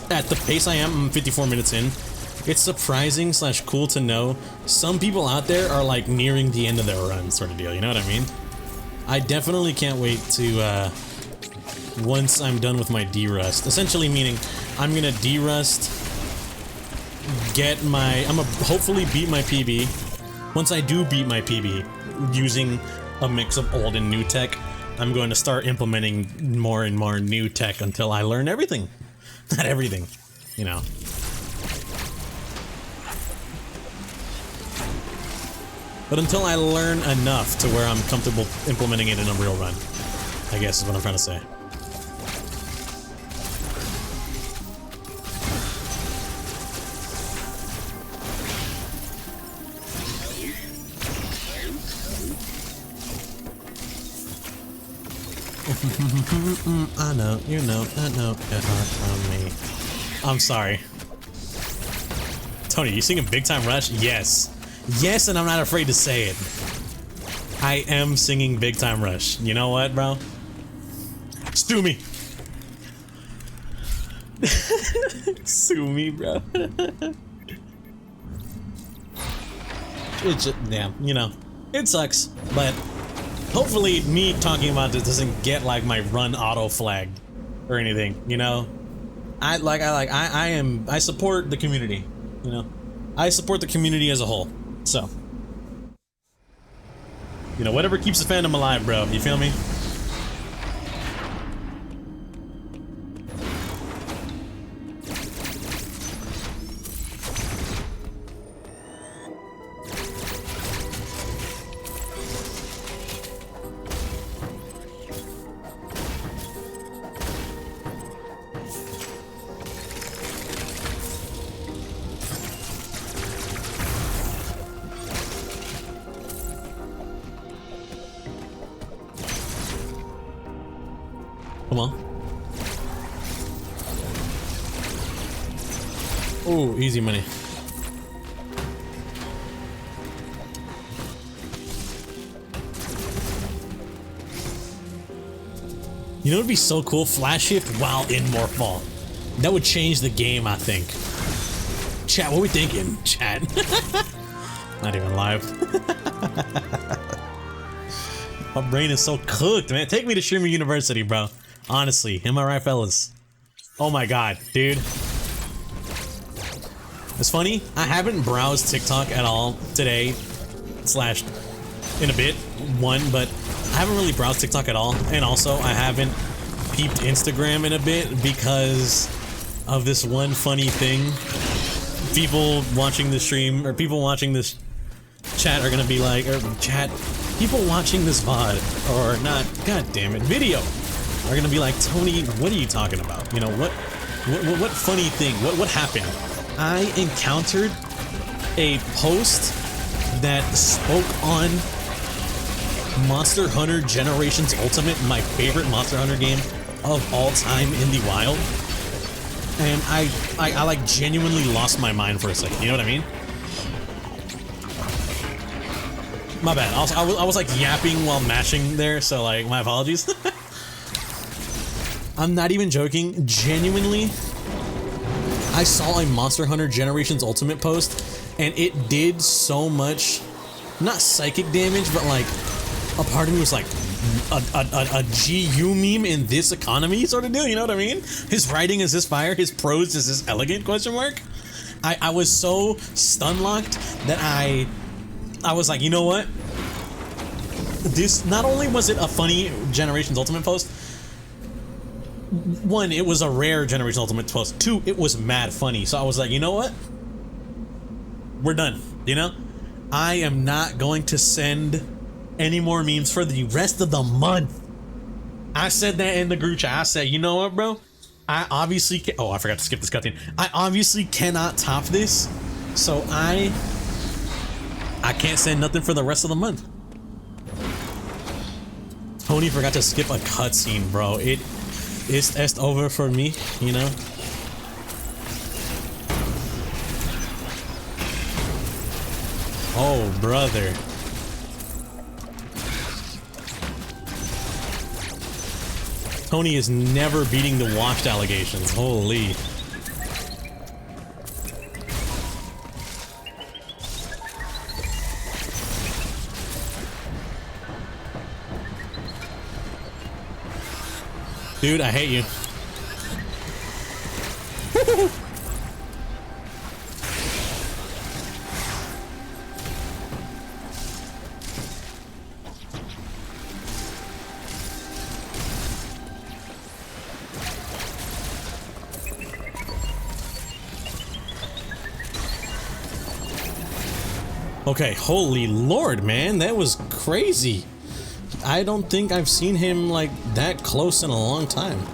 at the pace I am, I'm 54 minutes in. It's surprising / cool to know some people out there are like nearing the end of their run, sort of deal, you know what I mean? I definitely can't wait to, once I'm done with my derust, essentially meaning I'm gonna derust, I'm gonna hopefully beat my PB. Once I do beat my PB, using a mix of old and new tech, I'm going to start implementing more and more new tech until I learn everything. Not everything, you know. But until I learn enough to where I'm comfortable implementing it in a real run, I guess is what I'm trying to say. I know, you know, I know, get hard from me. I'm sorry. Tony, you singing Big Time Rush? Yes. Yes, and I'm not afraid to say it. I am singing Big Time Rush. You know what, bro? Stew me. Sue me, bro. It's just, yeah, you know, it sucks, but hopefully me talking about this doesn't get like my run auto flagged or anything, you know? I support the community, you know? I support the community as a whole. So, you know, whatever keeps the fandom alive, bro. You feel me? Come on. Oh, easy money. You know what would be so cool? Flash shift while in Morphball. That would change the game, I think. Chat, what we thinking? Chat. Not even live. My brain is so cooked, man. Take me to Streamer University, bro. Honestly, am I right, fellas? Oh my god, dude. It's funny, I haven't browsed TikTok at all today, slash in a bit, but I haven't really browsed TikTok at all, and also I haven't peeped Instagram in a bit because of this one funny thing. People watching the stream, or people watching this chat are gonna be like, or chat, people watching this VOD, or not, god damn it, video, are gonna be like, Tony, what are you talking about? You know, what funny thing, what happened? I encountered a post that spoke on Monster Hunter Generations Ultimate, my favorite Monster Hunter game of all time in the wild. And I like genuinely lost my mind for a second, you know what I mean? My bad, I was like yapping while mashing there, so like, my apologies. I'm not even joking, genuinely, I saw a Monster Hunter Generations Ultimate post, and it did so much, not psychic damage, but like, a part of me was like, a GU meme in this economy sort of deal, you know what I mean? His writing is this fire, his prose is this elegant, question mark? I was so stun-locked that I was like, you know what? This, not only was it a funny Generations Ultimate post, one, it was a rare Generations Ultimate post, two, it was mad funny, so I was like, you know what? We're done, you know? I am not going to send any more memes for the rest of the month. I said that in the group chat. I said, you know what, bro? I obviously can— oh, I forgot to skip this cutscene. I obviously cannot top this, so I can't send nothing for the rest of the month. Tony forgot to skip a cutscene, bro. It is over for me, you know? Oh, brother. Tony is never beating the washed allegations. Holy. Dude, I hate you. Okay, holy lord, man, that was crazy. I don't think I've seen him like that close in a long time.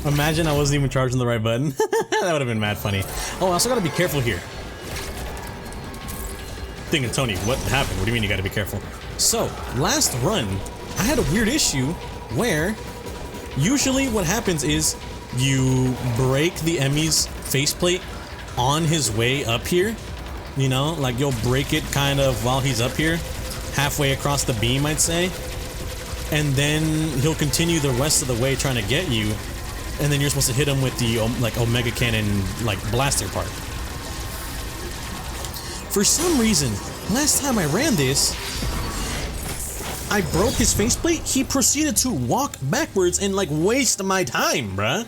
Imagine I wasn't even charging the right button. That would have been mad funny. Oh, I also gotta be careful here. Thinking, Tony, what happened? What do you mean you gotta be careful? So, last run, I had a weird issue where usually what happens is you break the Emmy's faceplate on his way up here. You know, like you'll break it kind of while he's up here, halfway across the beam, I'd say. And then he'll continue the rest of the way trying to get you. And then you're supposed to hit him with the like Omega Cannon like blaster part. For some reason, last time I ran this, I broke his faceplate. He proceeded to walk backwards and like waste my time, bruh.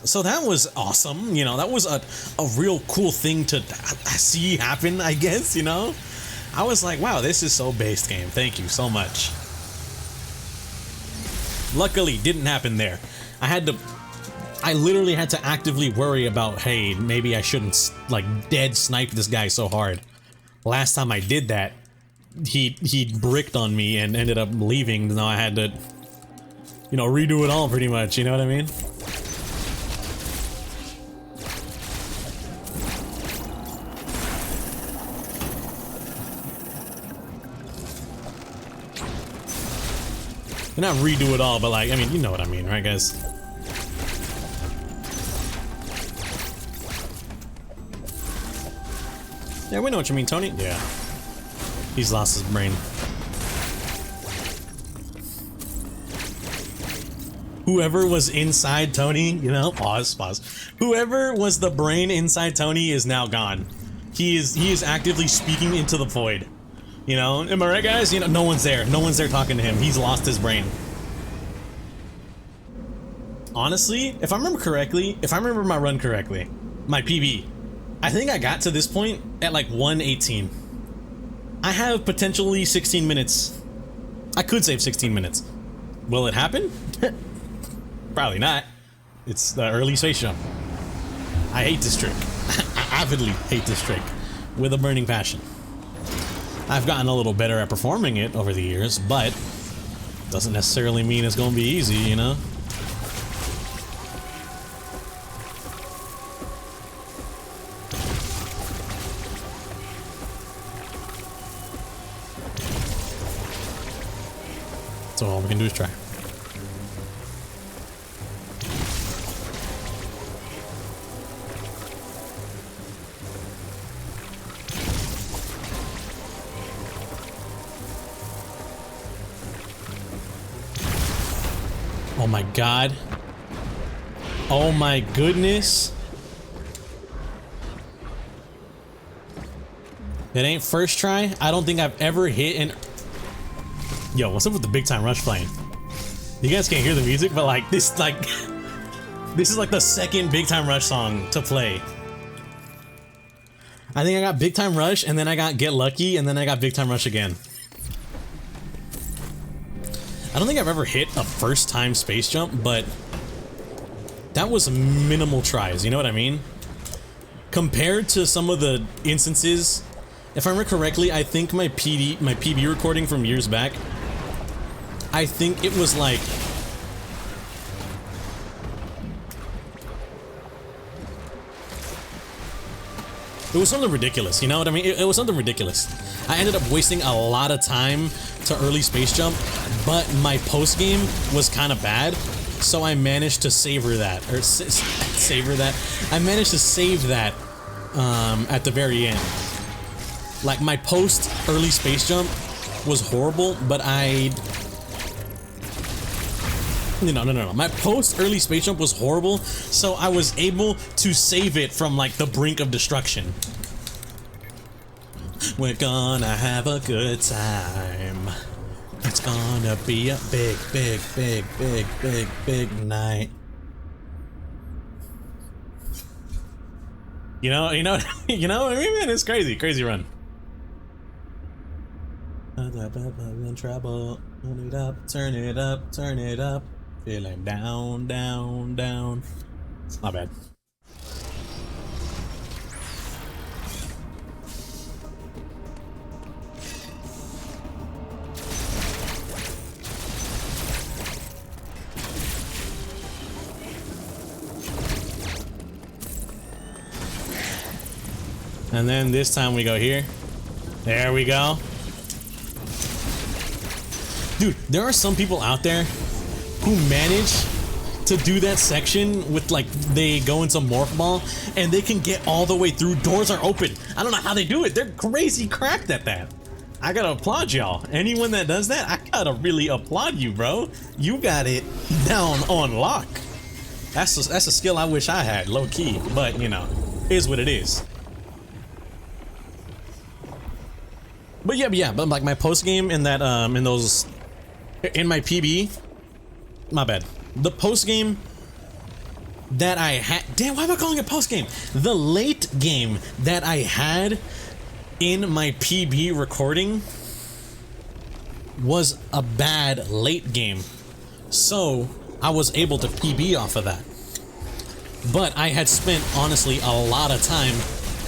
So that was awesome. You know, that was a real cool thing to see happen, I guess, you know? I was like, wow, this is so based, game. Thank you so much. Luckily, didn't happen there. I literally had to actively worry about, hey, maybe I shouldn't like dead snipe this guy so hard. Last time I did that, he bricked on me and ended up leaving. Now I had to, you know, redo it all pretty much, you know what I mean? Not redo it all, but like, I mean, you know what I mean, right, guys? Yeah, we know what you mean, Tony. Yeah. He's lost his brain. Whoever was inside Tony, you know, pause. Whoever was the brain inside Tony is now gone. He is actively speaking into the void. You know, am I right, guys? You know, no one's there. No one's there talking to him. He's lost his brain. Honestly, if I remember my run correctly, my PB, I think I got to this point at like 1:18. I have potentially 16 minutes. I could save 16 minutes. Will it happen? Probably not. It's the early space jump. I hate this trick. I avidly hate this trick with a burning passion. I've gotten a little better at performing it over the years, but doesn't necessarily mean it's gonna be easy, you know? So all we can do is try. Oh my god. Oh my goodness. It ain't first try. I don't think I've ever hit an... Yo, what's up with the big time rush playing? You guys can't hear the music, but like this is like the second big time rush song to play. I think I got big time rush and then I got get lucky and then I got big time rush again. I don't think I've ever hit a first time space jump, but that was minimal tries, you know what I mean? Compared to some of the instances, if I remember correctly, I think my PB recording from years back, I think it was like... It was something ridiculous, you know what I mean? It was something ridiculous. I ended up wasting a lot of time to early space jump, but my post game was kind of bad, so I managed to savor that, or savor that. I managed to save that at the very end. Like my post early space jump was horrible, but No. My post early space jump was horrible, so I was able to save it from like the brink of destruction. We're gonna have a good time. It's gonna be a big, big, big, big, big, big night. You know, you know what I mean, man? It's crazy, crazy run. In trouble. Turn it up, turn it up, turn it up. Feeling down, down, down. Not bad. And then this time we go here. There we go. Dude, there are some people out there who manage to do that section with, like, they go into Morph Ball and they can get all the way through. Doors are open. I don't know how they do it. They're crazy cracked at that. I gotta applaud y'all. Anyone that does that, I gotta really applaud you, bro. You got it down on lock. That's a skill I wish I had, low key. But, you know, is what it is. But yeah, but like my post game in that in my PB, my bad. The post game that I had, damn, why am I calling it post game? The late game that I had in my PB recording was a bad late game, so I was able to PB off of that. But I had spent honestly a lot of time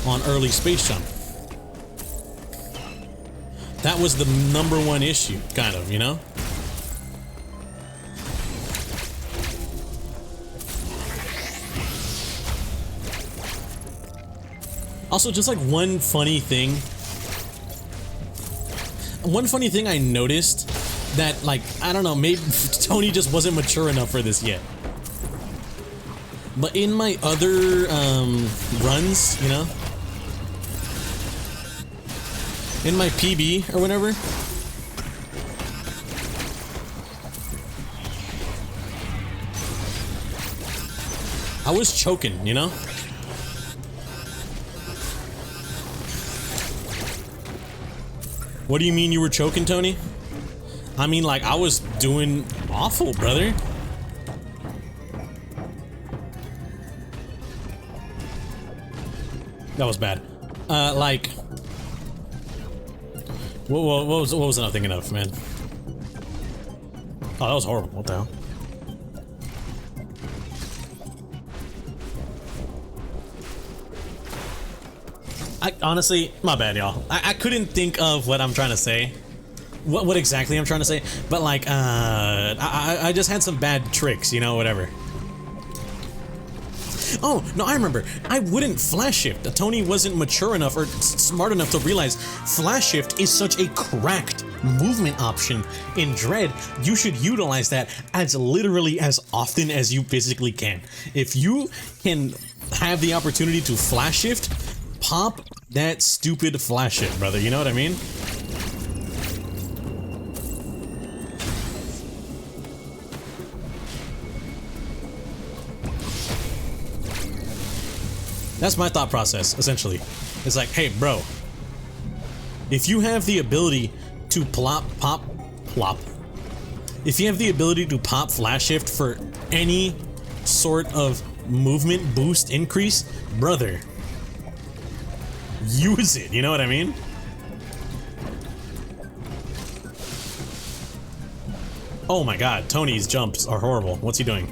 on early Space Jump. That was the #1 issue, kind of, you know? Also, just like one funny thing I noticed that, like, I don't know, maybe Tony just wasn't mature enough for this yet. But in my other runs, you know, in my PB or whatever, I was choking, you know? What do you mean you were choking, Tony? I mean, like, I was doing awful, brother. That was bad. Like, what was I thinking of, man? Oh, that was horrible. What the hell? Honestly, my bad, y'all. I couldn't think of what I'm trying to say. What exactly I'm trying to say. But, like, I just had some bad tricks, you know, whatever. Oh, no, I remember. I wouldn't flash shift. Tony wasn't mature enough or smart enough to realize flash shift is such a cracked movement option in Dread. You should utilize that as literally as often as you physically can. If you can have the opportunity to flash shift, pop that stupid flash shift, brother. You know what I mean? That's my thought process, essentially. It's like, hey, bro, if you have the ability to if you have the ability to pop flash shift for any sort of movement boost increase, brother, use it, you know what I mean? Oh my god, Tony's jumps are horrible. What's he doing?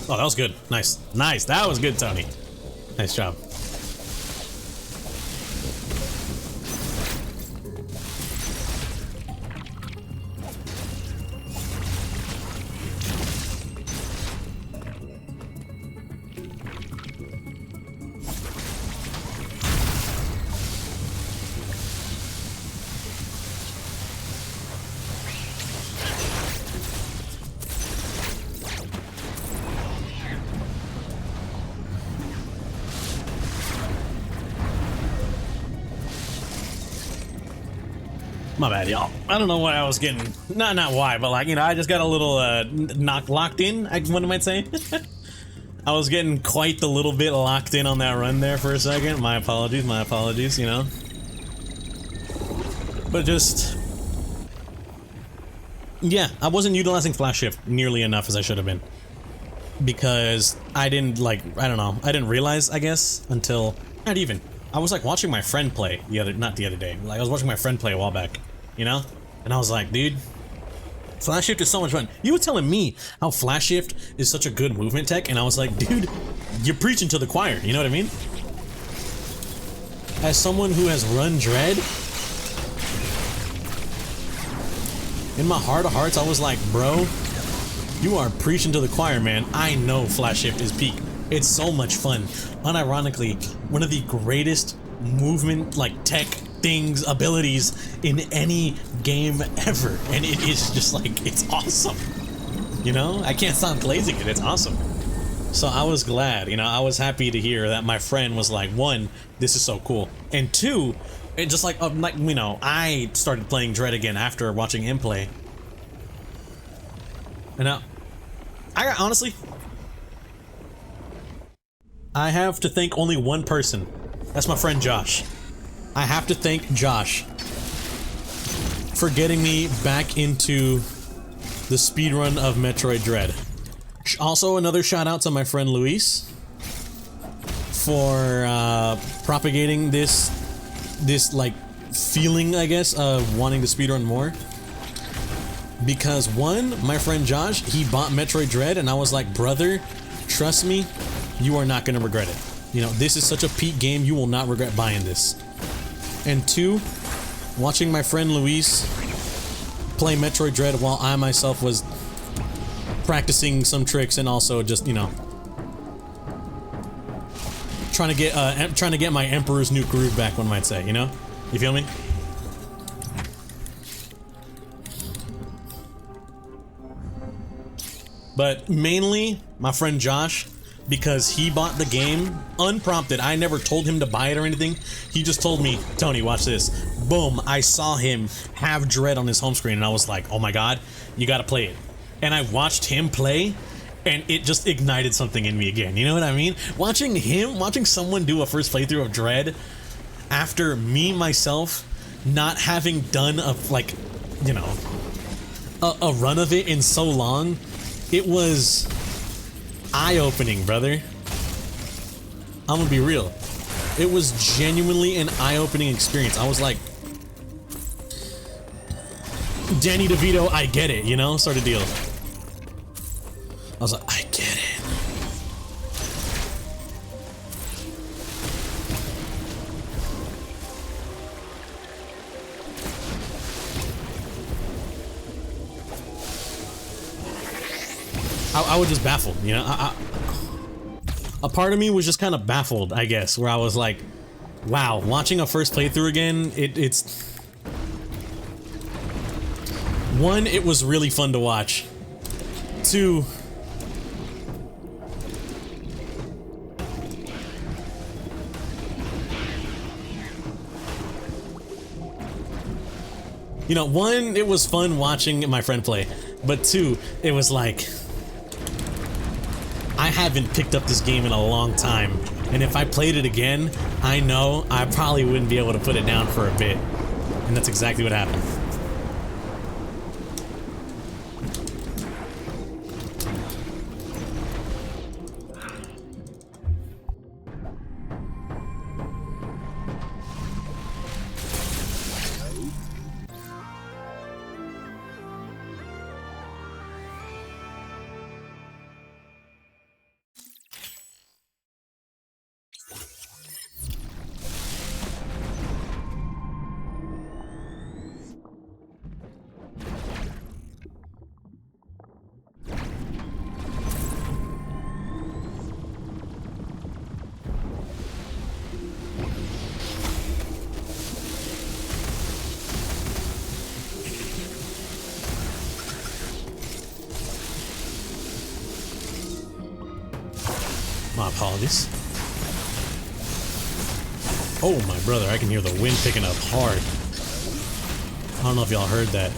Oh, that was good. Nice. Nice. That was good, Tony. Nice job. My bad, y'all. I don't know why I was getting, not why, but like, you know, I just got a little, locked in, one might say. I was getting quite the little bit locked in on that run there for a second. My apologies, you know. But just... yeah, I wasn't utilizing flash shift nearly enough as I should have been. Because I didn't, like, I don't know, I didn't realize, I guess, until... not even. I was, like, watching my friend play not the other day. Like, I was watching my friend play a while back, you know? And I was like, dude... flash shift is so much fun. You were telling me how flash shift is such a good movement tech, and I was like, dude, you're preaching to the choir, you know what I mean? As someone who has run Dread, in my heart of hearts, I was like, bro, you are preaching to the choir, man. I know flash shift is peak. It's so much fun. Unironically, one of the greatest movement, like, tech things, abilities in any game ever, and it is just like, it's awesome, you know? I can't stop glazing it, it's awesome. So I was glad, you know, I was happy to hear that my friend was like, one, this is so cool, and two, it just like, you know, I started playing Dread again after watching him play, and now, honestly, I have to thank only one person. That's my friend Josh. I have to thank Josh for getting me back into the speedrun of Metroid Dread. Also, another shout out to my friend Luis for propagating this like feeling, I guess, of wanting to speedrun more. Because one, my friend Josh, he bought Metroid Dread, and I was like, brother, trust me, you are not gonna regret it. You know, this is such a peak game, you will not regret buying this. And two, watching my friend Luis play Metroid Dread while I myself was practicing some tricks and also just, you know, trying to get my Emperor's New Groove back, one might say, you know? You feel me? But mainly, my friend Josh, because he bought the game unprompted. I never told him to buy it or anything. He just told me, Tony, watch this. Boom, I saw him have Dread on his home screen, and I was like, oh my god, you gotta play it. And I watched him play, and it just ignited something in me again. You know what I mean? Watching someone do a first playthrough of Dread after me, myself, not having done a run of it in so long, it was eye-opening, brother. I'm gonna be real. It was genuinely an eye-opening experience. I was like, Danny DeVito, I get it, you know, sort of deal. I was like, I get it. I was just baffled, you know? A part of me was just kind of baffled, I guess, where I was like, wow, watching a first playthrough again, it's... One, it was really fun to watch. Two... You know, one, it was fun watching my friend play, but two, it was like... I haven't picked up this game in a long time, and if I played it again, I know I probably wouldn't be able to put it down for a bit, and that's exactly what happened. My apologies. Oh, my brother, I can hear the wind picking up hard. I don't know if y'all heard that,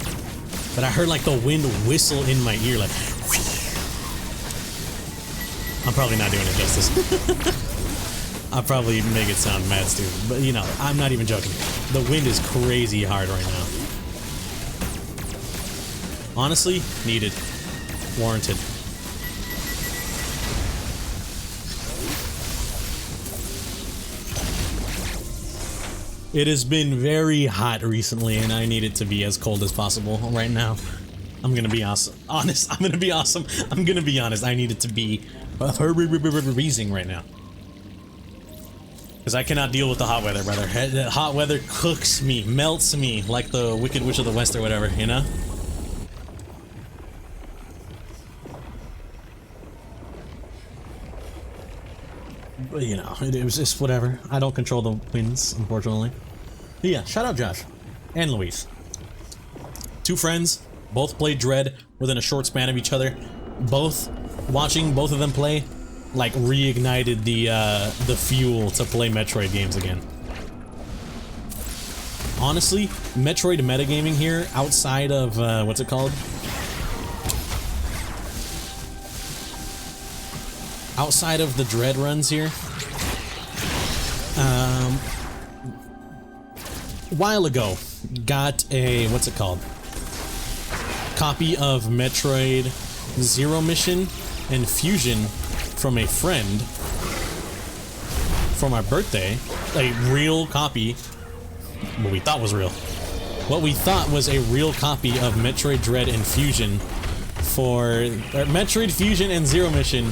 but I heard like the wind whistle in my ear, like. I'm probably not doing it justice. I'll probably make it sound mad stupid, but you know, I'm not even joking. The wind is crazy hard right now. Honestly, needed. Warranted. It has been very hot recently, and I need it to be as cold as possible right now. I'm gonna be awesome. Honest, I'm gonna be awesome. I'm gonna be honest. I need it to be freezing right now. Because I cannot deal with the hot weather, brother. The hot weather cooks me, melts me, like the Wicked Witch of the West or whatever, you know? But, you know, it was just whatever. I don't control the winds, unfortunately. But yeah, shout out Josh and Luis. Two friends, both played Dread within a short span of each other. Watching both of them play, like, reignited the fuel to play Metroid games again. Honestly, Metroid metagaming here, outside of, what's it called? Outside of the Dread runs here, a while ago, got a, what's it called? Copy of Metroid Zero Mission and Fusion from a friend for my birthday. A real copy, what we thought was real. What we thought was a real copy of Metroid Dread and Fusion for Metroid Fusion and Zero Mission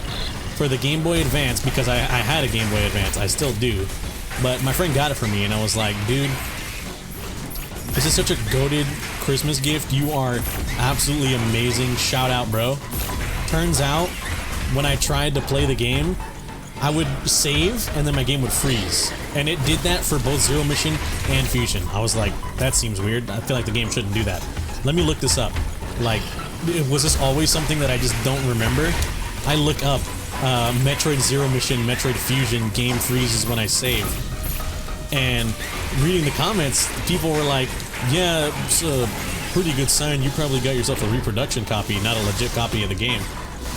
for the Game Boy Advance, because I had a Game Boy Advance. I still do. But my friend got it for me, and I was like, dude, this is such a goated Christmas gift. You are absolutely amazing. Shout out, bro. Turns out, when I tried to play the game, I would save, and then my game would freeze. And it did that for both Zero Mission and Fusion. I was like, that seems weird. I feel like the game shouldn't do that. Let me look this up. Like, was this always something that I just don't remember? I look up Metroid Zero Mission, Metroid Fusion, game freezes when I save. And reading the comments, people were like, yeah, it's a pretty good sign. You probably got yourself a reproduction copy, not a legit copy of the game.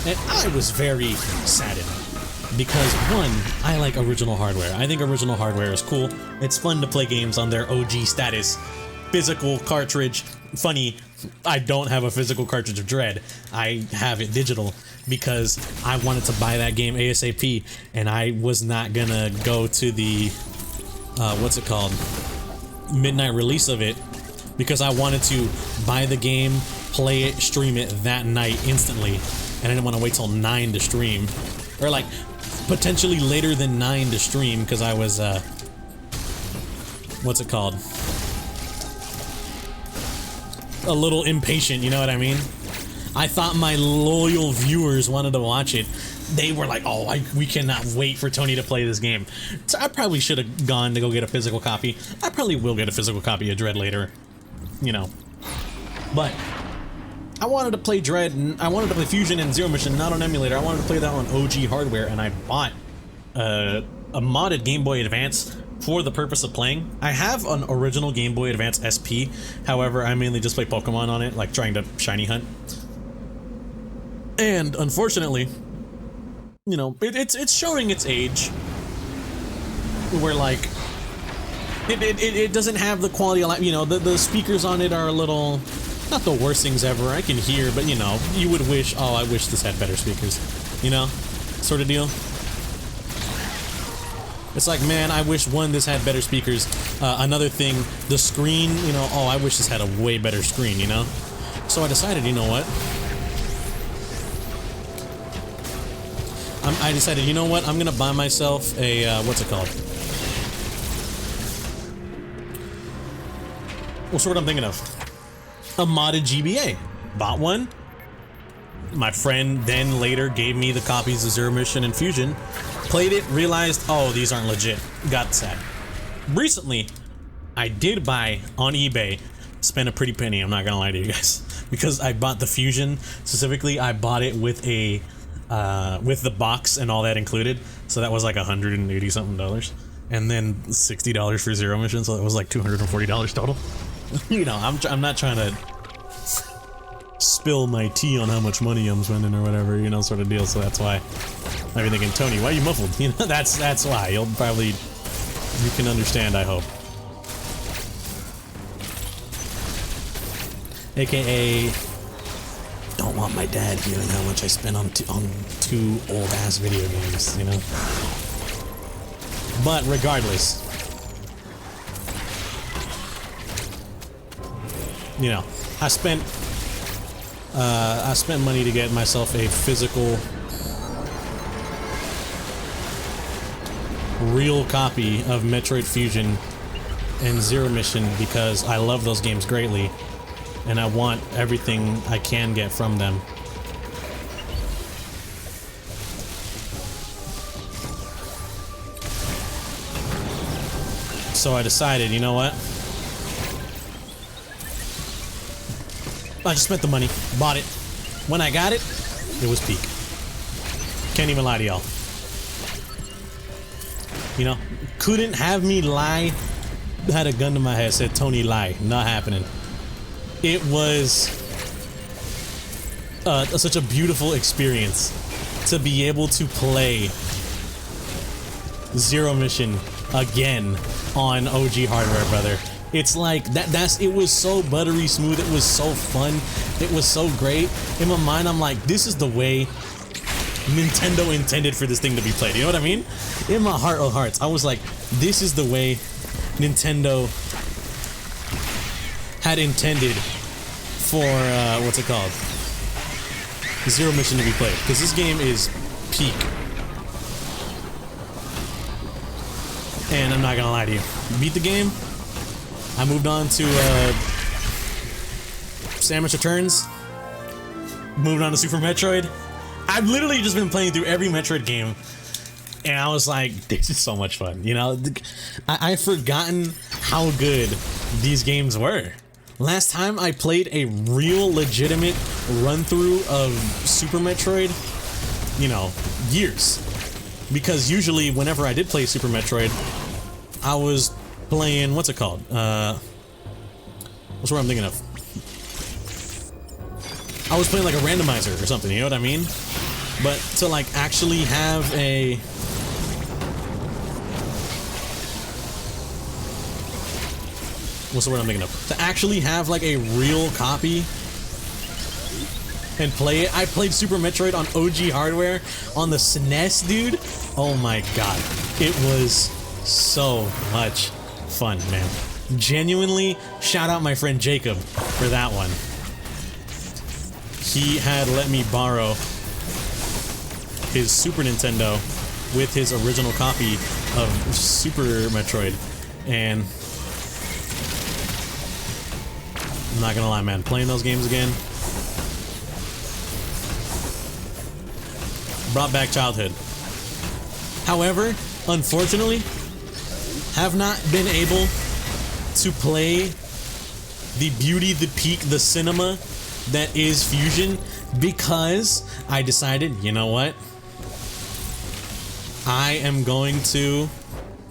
And I was very saddened. Because, one, I like original hardware. I think original hardware is cool. It's fun to play games on their OG status. Physical cartridge. Funny, I don't have a physical cartridge of Dread. I have it digital because I wanted to buy that game ASAP, and I was not gonna go to the, what's it called? Midnight release of it, because I wanted to buy the game, play it, stream it that night instantly, and I didn't want to wait till 9 to stream. Or like, potentially later than 9 to stream, because I was, what's it called? A little impatient, you know what I mean? I thought my loyal viewers wanted to watch it. They were like, oh, we cannot wait for Tony to play this game. So I probably should have gone to go get a physical copy. I probably will get a physical copy of Dread later, you know. But I wanted to play Dread, and I wanted to play Fusion and Zero Mission, not on emulator. I wanted to play that on OG hardware, and I bought a modded Game Boy Advance for the purpose of playing. I have an original Game Boy Advance SP, however, I mainly just play Pokemon on it, like trying to shiny hunt. And unfortunately, you know, it's showing its age, where like it doesn't have the quality, you know, the speakers on it are a little, not the worst things ever. I can hear, but you know, you would wish, oh, I wish this had better speakers, you know, sort of deal. It's like, man, I wish, one, this had better speakers. Another thing, the screen, you know, oh, I wish this had a way better screen, you know? So I decided, you know what? I decided, you know what? I'm gonna buy myself a, what's it called? What's what I'm thinking of? A modded GBA. Bought one. My friend then later gave me the copies of Zero Mission and Fusion. Played it, realized, oh, these aren't legit. Got sad. Recently, I did buy on eBay, spent a pretty penny, I'm not gonna lie to you guys, because I bought the Fusion. Specifically, I bought it with a, with the box and all that included, so that was like $180 something, and then $60 for Zero Mission, so that was like $240 total. you know, I'm not trying to spill my tea on how much money I'm spending or whatever, you know, sort of deal. So that's why I've been thinking, Tony, why are you muffled? You know, that's why. You can understand, I hope. AKA, don't want my dad hearing how much I spend on two old-ass video games, you know? But regardless, you know, I spent money to get myself a physical, real copy of Metroid Fusion and Zero Mission because I love those games greatly. And I want everything I can get from them. So I decided, you know what? I just spent the money, bought it. When I got it, it was peak. Can't even lie to y'all. You know, couldn't have me lie. Had a gun to my head, said Tony lie, not happening. It was such a beautiful experience to be able to play Zero Mission again on OG hardware, brother. It's like it was so buttery smooth, it was so fun, it was so great. In my mind, I'm like, this is the way Nintendo intended for this thing to be played. You know what I mean? In my heart of hearts, I was like, this is the way Nintendo had intended for what's it called? Zero Mission to be played, because this game is peak. And I'm not gonna lie to you, beat the game. I moved on to Samus Returns. Moved on to Super Metroid. I've literally just been playing through every Metroid game, and I was like, this is so much fun. You know, I've forgotten how good these games were. Last time I played a real legitimate run-through of Super Metroid, you know, years. Because usually whenever I did play Super Metroid, I was playing, what's it called? What's what I'm thinking of? I was playing like a randomizer or something, you know what I mean? But to like actually have a... What's the word I'm thinking of? To actually have like a real copy and play it. I played Super Metroid on OG hardware on the SNES, dude. Oh my god. It was so much fun, man. Genuinely, shout out my friend Jacob for that one. He had let me borrow his Super Nintendo with his original copy of Super Metroid, and I'm not gonna lie, man, playing those games again brought back childhood. However, unfortunately, have not been able to play the beauty, the peak, the cinema that is Fusion because I decided, you know what? I am going to,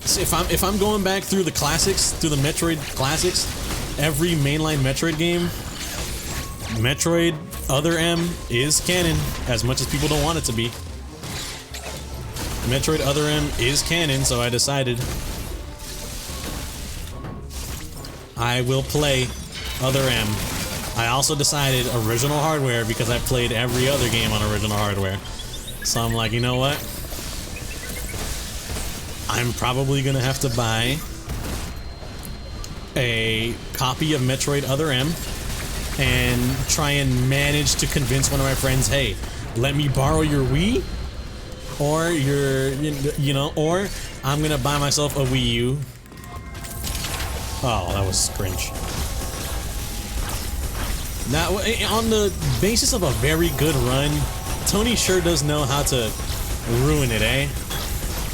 if I'm going back through the classics, through the Metroid classics, every mainline Metroid game, Metroid Other M is canon, as much as people don't want it to be. Metroid Other M is canon, so I decided I will play Other M. I also decided original hardware because I played every other game on original hardware. So I'm like, you know what? I'm probably gonna have to buy a copy of Metroid Other M and try and manage to convince one of my friends, hey, let me borrow your Wii, or or I'm gonna buy myself a Wii U. Oh, that was cringe. Now, on the basis of a very good run, Tony sure does know how to ruin it, eh?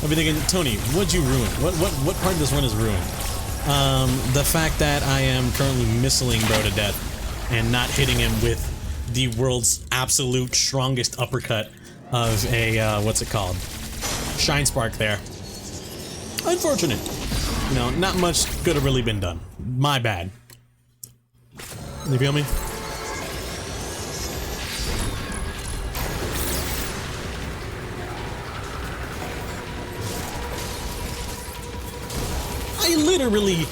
I'll be thinking, Tony, what'd you ruin? What part of this run is ruined? The fact that I am currently missiling bro to death and not hitting him with the world's absolute strongest uppercut of a, what's it called? Shine Spark there. Unfortunate. You know, not much could have really been done. My bad. You feel me? I literally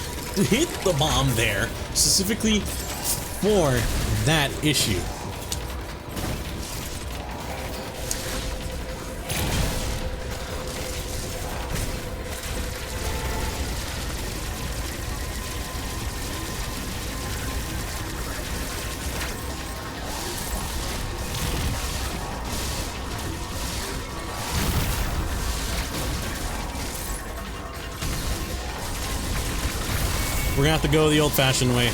hit the bomb there specifically for that issue. We're gonna have to go the old-fashioned way.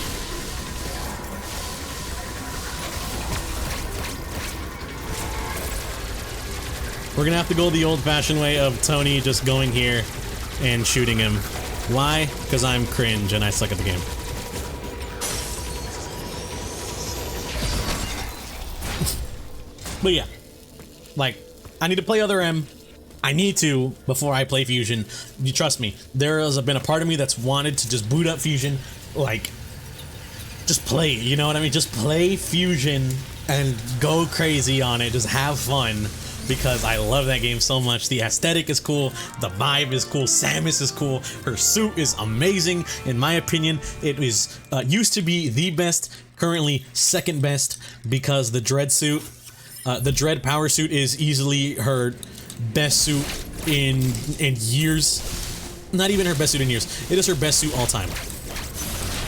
We're gonna have to go the old-fashioned way of Tony just going here and shooting him. Why? Because I'm cringe and I suck at the game. But yeah, like, I need to play other M. I need to before I play Fusion. You trust me, there has been a part of me that's wanted to just boot up Fusion, like, just play, you know what I mean? Just play Fusion and go crazy on it, just have fun, because I love that game so much. The aesthetic is cool, the vibe is cool, Samus is cool, her suit is amazing. In my opinion, it is used to be the best, currently second best, because the Dread suit, the Dread power suit is easily her best suit in years. Not even her best suit in years. It is her best suit all time.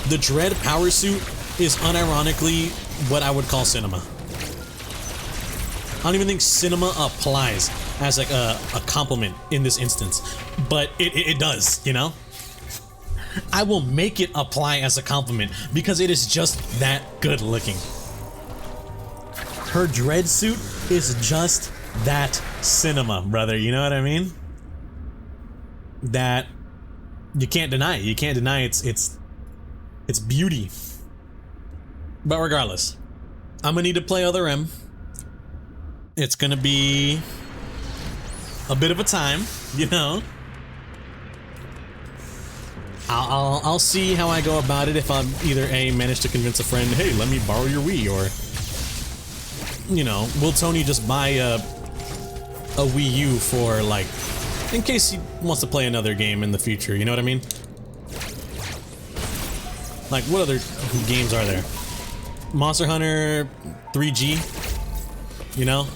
The Dread power suit is unironically what I would call cinema. I don't even think cinema applies as like a compliment in this instance, but it does, you know? I will make it apply as a compliment because it is just that good looking. Her Dread suit is just that cinema, brother, you know what I mean? That you can't deny it. You can't deny its beauty. But regardless, I'm gonna need to play other M. It's gonna be a bit of a time, you know. I'll see how I go about it. If I'm either A, manage to convince a friend, hey, let me borrow your Wii, or, you know, will Tony just buy a Wii U for, like, in case he wants to play another game in the future, you know what I mean? Like, what other games are there? Monster Hunter 3G, you know?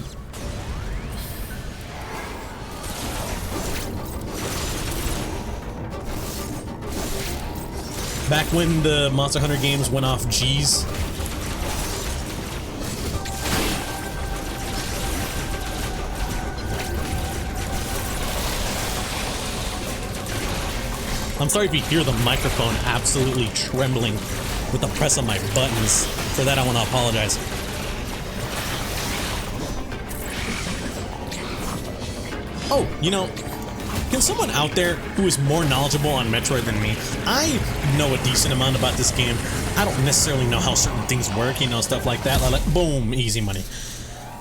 Back when the Monster Hunter games went off G's. I'm sorry if you hear the microphone absolutely trembling with the press of my buttons. For that, I want to apologize. Oh, you know, can someone out there who is more knowledgeable on Metroid than me? I know a decent amount about this game. I don't necessarily know how certain things work, you know, stuff like that. Like, boom, easy money.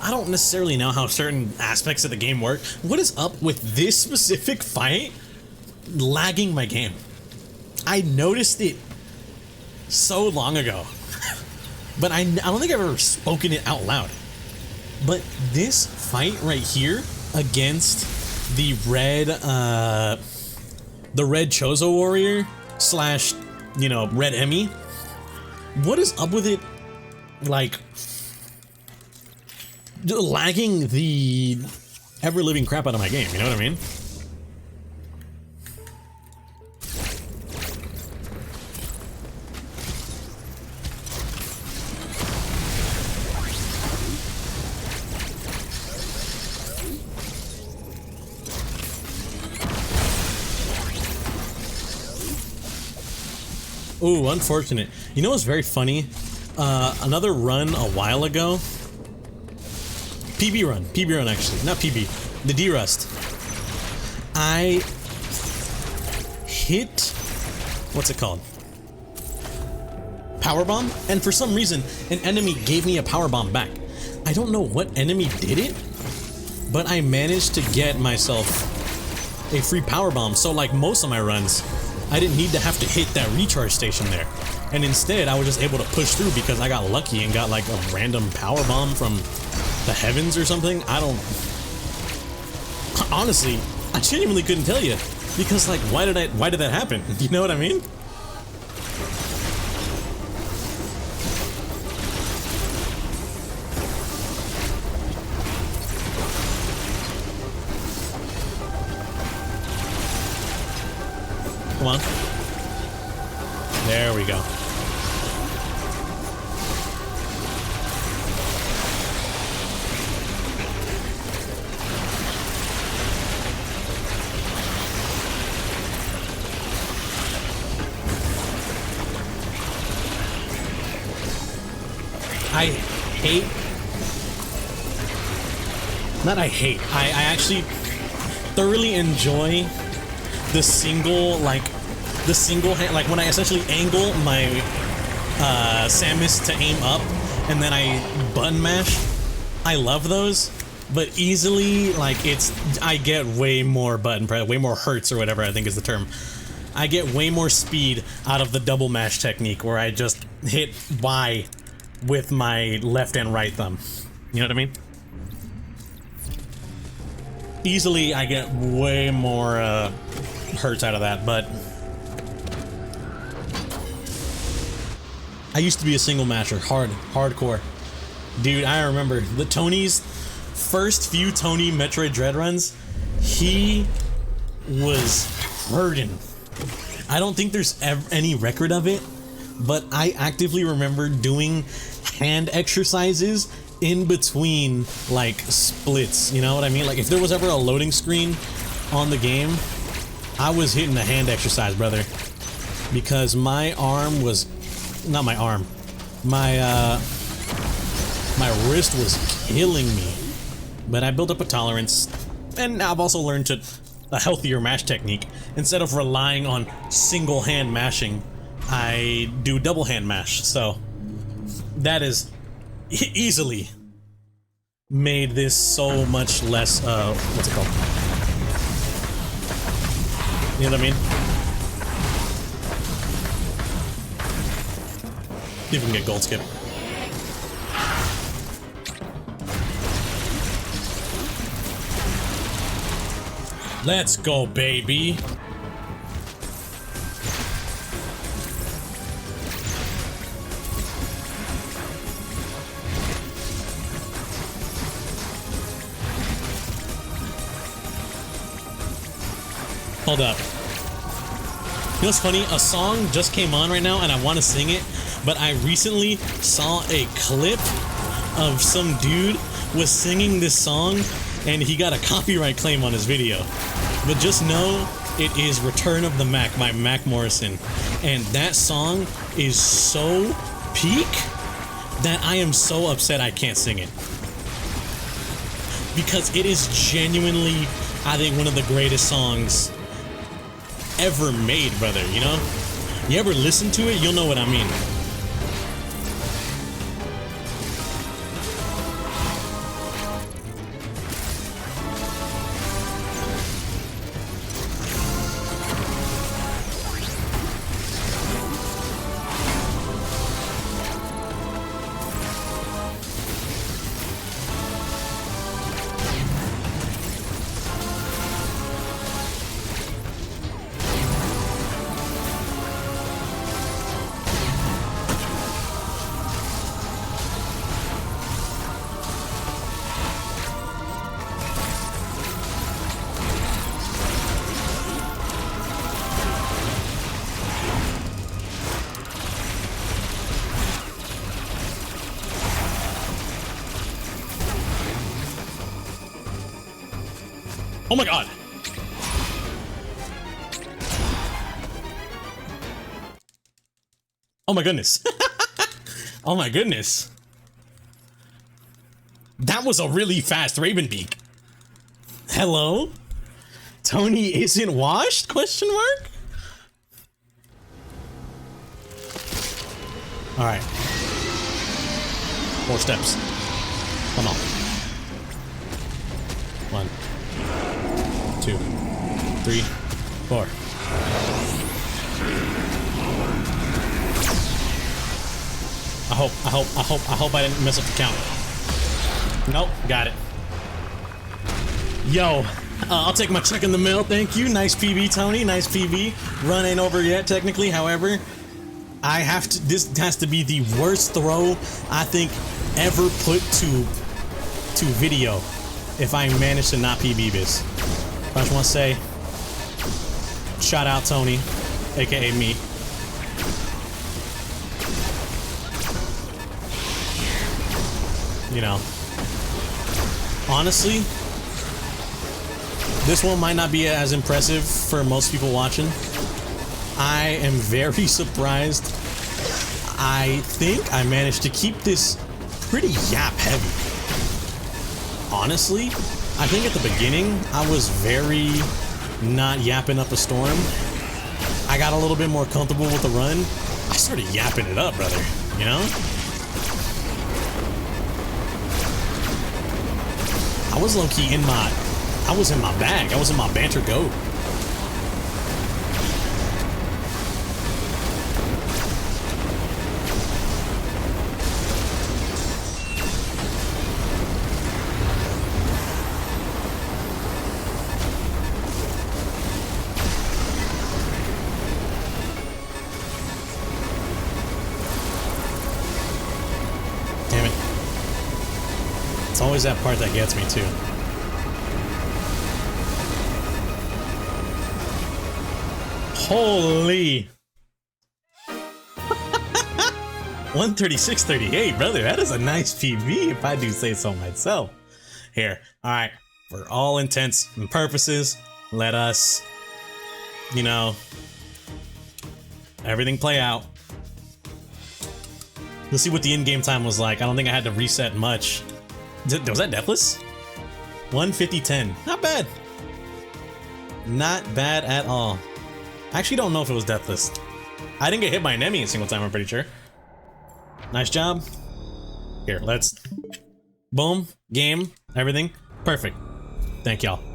I don't necessarily know how certain aspects of the game work. What is up with this specific fight lagging my game? I noticed it so long ago, but I don't think I've ever spoken it out loud. But this fight right here against the red Chozo warrior slash, you know, red Emmy, what is up with it, like, lagging the ever-living crap out of my game, you know what I mean? Ooh, unfortunate. You know what's very funny? Another run a while ago. PB run actually, not PB. The D-Rust. I hit, what's it called? Powerbomb? And for some reason, an enemy gave me a powerbomb back. I don't know what enemy did it, but I managed to get myself a free powerbomb. So like most of my runs, I didn't need to have to hit that recharge station there. And instead, I was just able to push through because I got lucky and got like a random power bomb from the heavens or something. I don't... Honestly, I genuinely couldn't tell you. Because like, why did that happen? You know what I mean? Come on. There we go. I actually thoroughly enjoy the single hand, like when I essentially angle my Samus to aim up and then I button mash. I love those, but easily, like, I get way more button press, way more hertz or whatever I think is the term. I get way more speed out of the double mash technique where I just hit Y with my left and right thumb. You know what I mean? Easily, I get way more hertz out of that, but I used to be a single masher, hardcore. Dude, I remember Tony's first few Tony Metroid Dread runs, he was hurting. I don't think there's any record of it, but I actively remember doing hand exercises in between, like, splits, you know what I mean? Like, if there was ever a loading screen on the game, I was hitting a hand exercise, brother. Because my arm was... Not my arm. My wrist was killing me. But I built up a tolerance, and I've also learned a healthier mash technique. Instead of relying on single hand mashing, I do double hand mash, so that is easily made this so much less, what's it called? You know what I mean? See if we can get gold skip. Let's go, baby. Hold up. You know what's funny? A song just came on right now and I want to sing it, but I recently saw a clip of some dude was singing this song and he got a copyright claim on his video. But just know it is Return of the Mac by Mac Morrison. And that song is so peak that I am so upset I can't sing it. Because it is genuinely, I think, one of the greatest songs ever made, brother, you know? You ever listen to it, you'll know what I mean. Oh my god! Oh my goodness. Oh my goodness. That was a really fast Ravenbeak. Hello? Tony isn't washed? Question mark? Alright. 4 steps. Come on. 1, 2, 3, 4. I hope I didn't mess up the count. Nope, got it. Yo, I'll take my check in the mail, thank you. Nice PB, Tony, nice PB. Run ain't over yet, technically, however. This has to be the worst throw I think ever put to video if I manage to not PB this. I just want to say, shout out Tony, aka me. You know, honestly, this one might not be as impressive for most people watching. I am very surprised. I think I managed to keep this pretty yap heavy. Honestly, I think at the beginning I was very not yapping up a storm. I got a little bit more comfortable with the run. I started yapping it up, brother, you know? I was low-key in my bag. I was in my banter goat. Damn it. It's always that part that gets me too. Holy 136.38, brother. That is a nice PB if I do say so myself. Here, alright, for all intents and purposes, let us, you know, everything play out. Let's see what the in-game time was like. I don't think I had to reset much. Was that deathless? 150.10. Not bad. Not bad at all. I actually don't know if it was deathless. I didn't get hit by an enemy a single time, I'm pretty sure. Nice job. Here, let's... Boom. Game. Everything. Perfect. Thank y'all.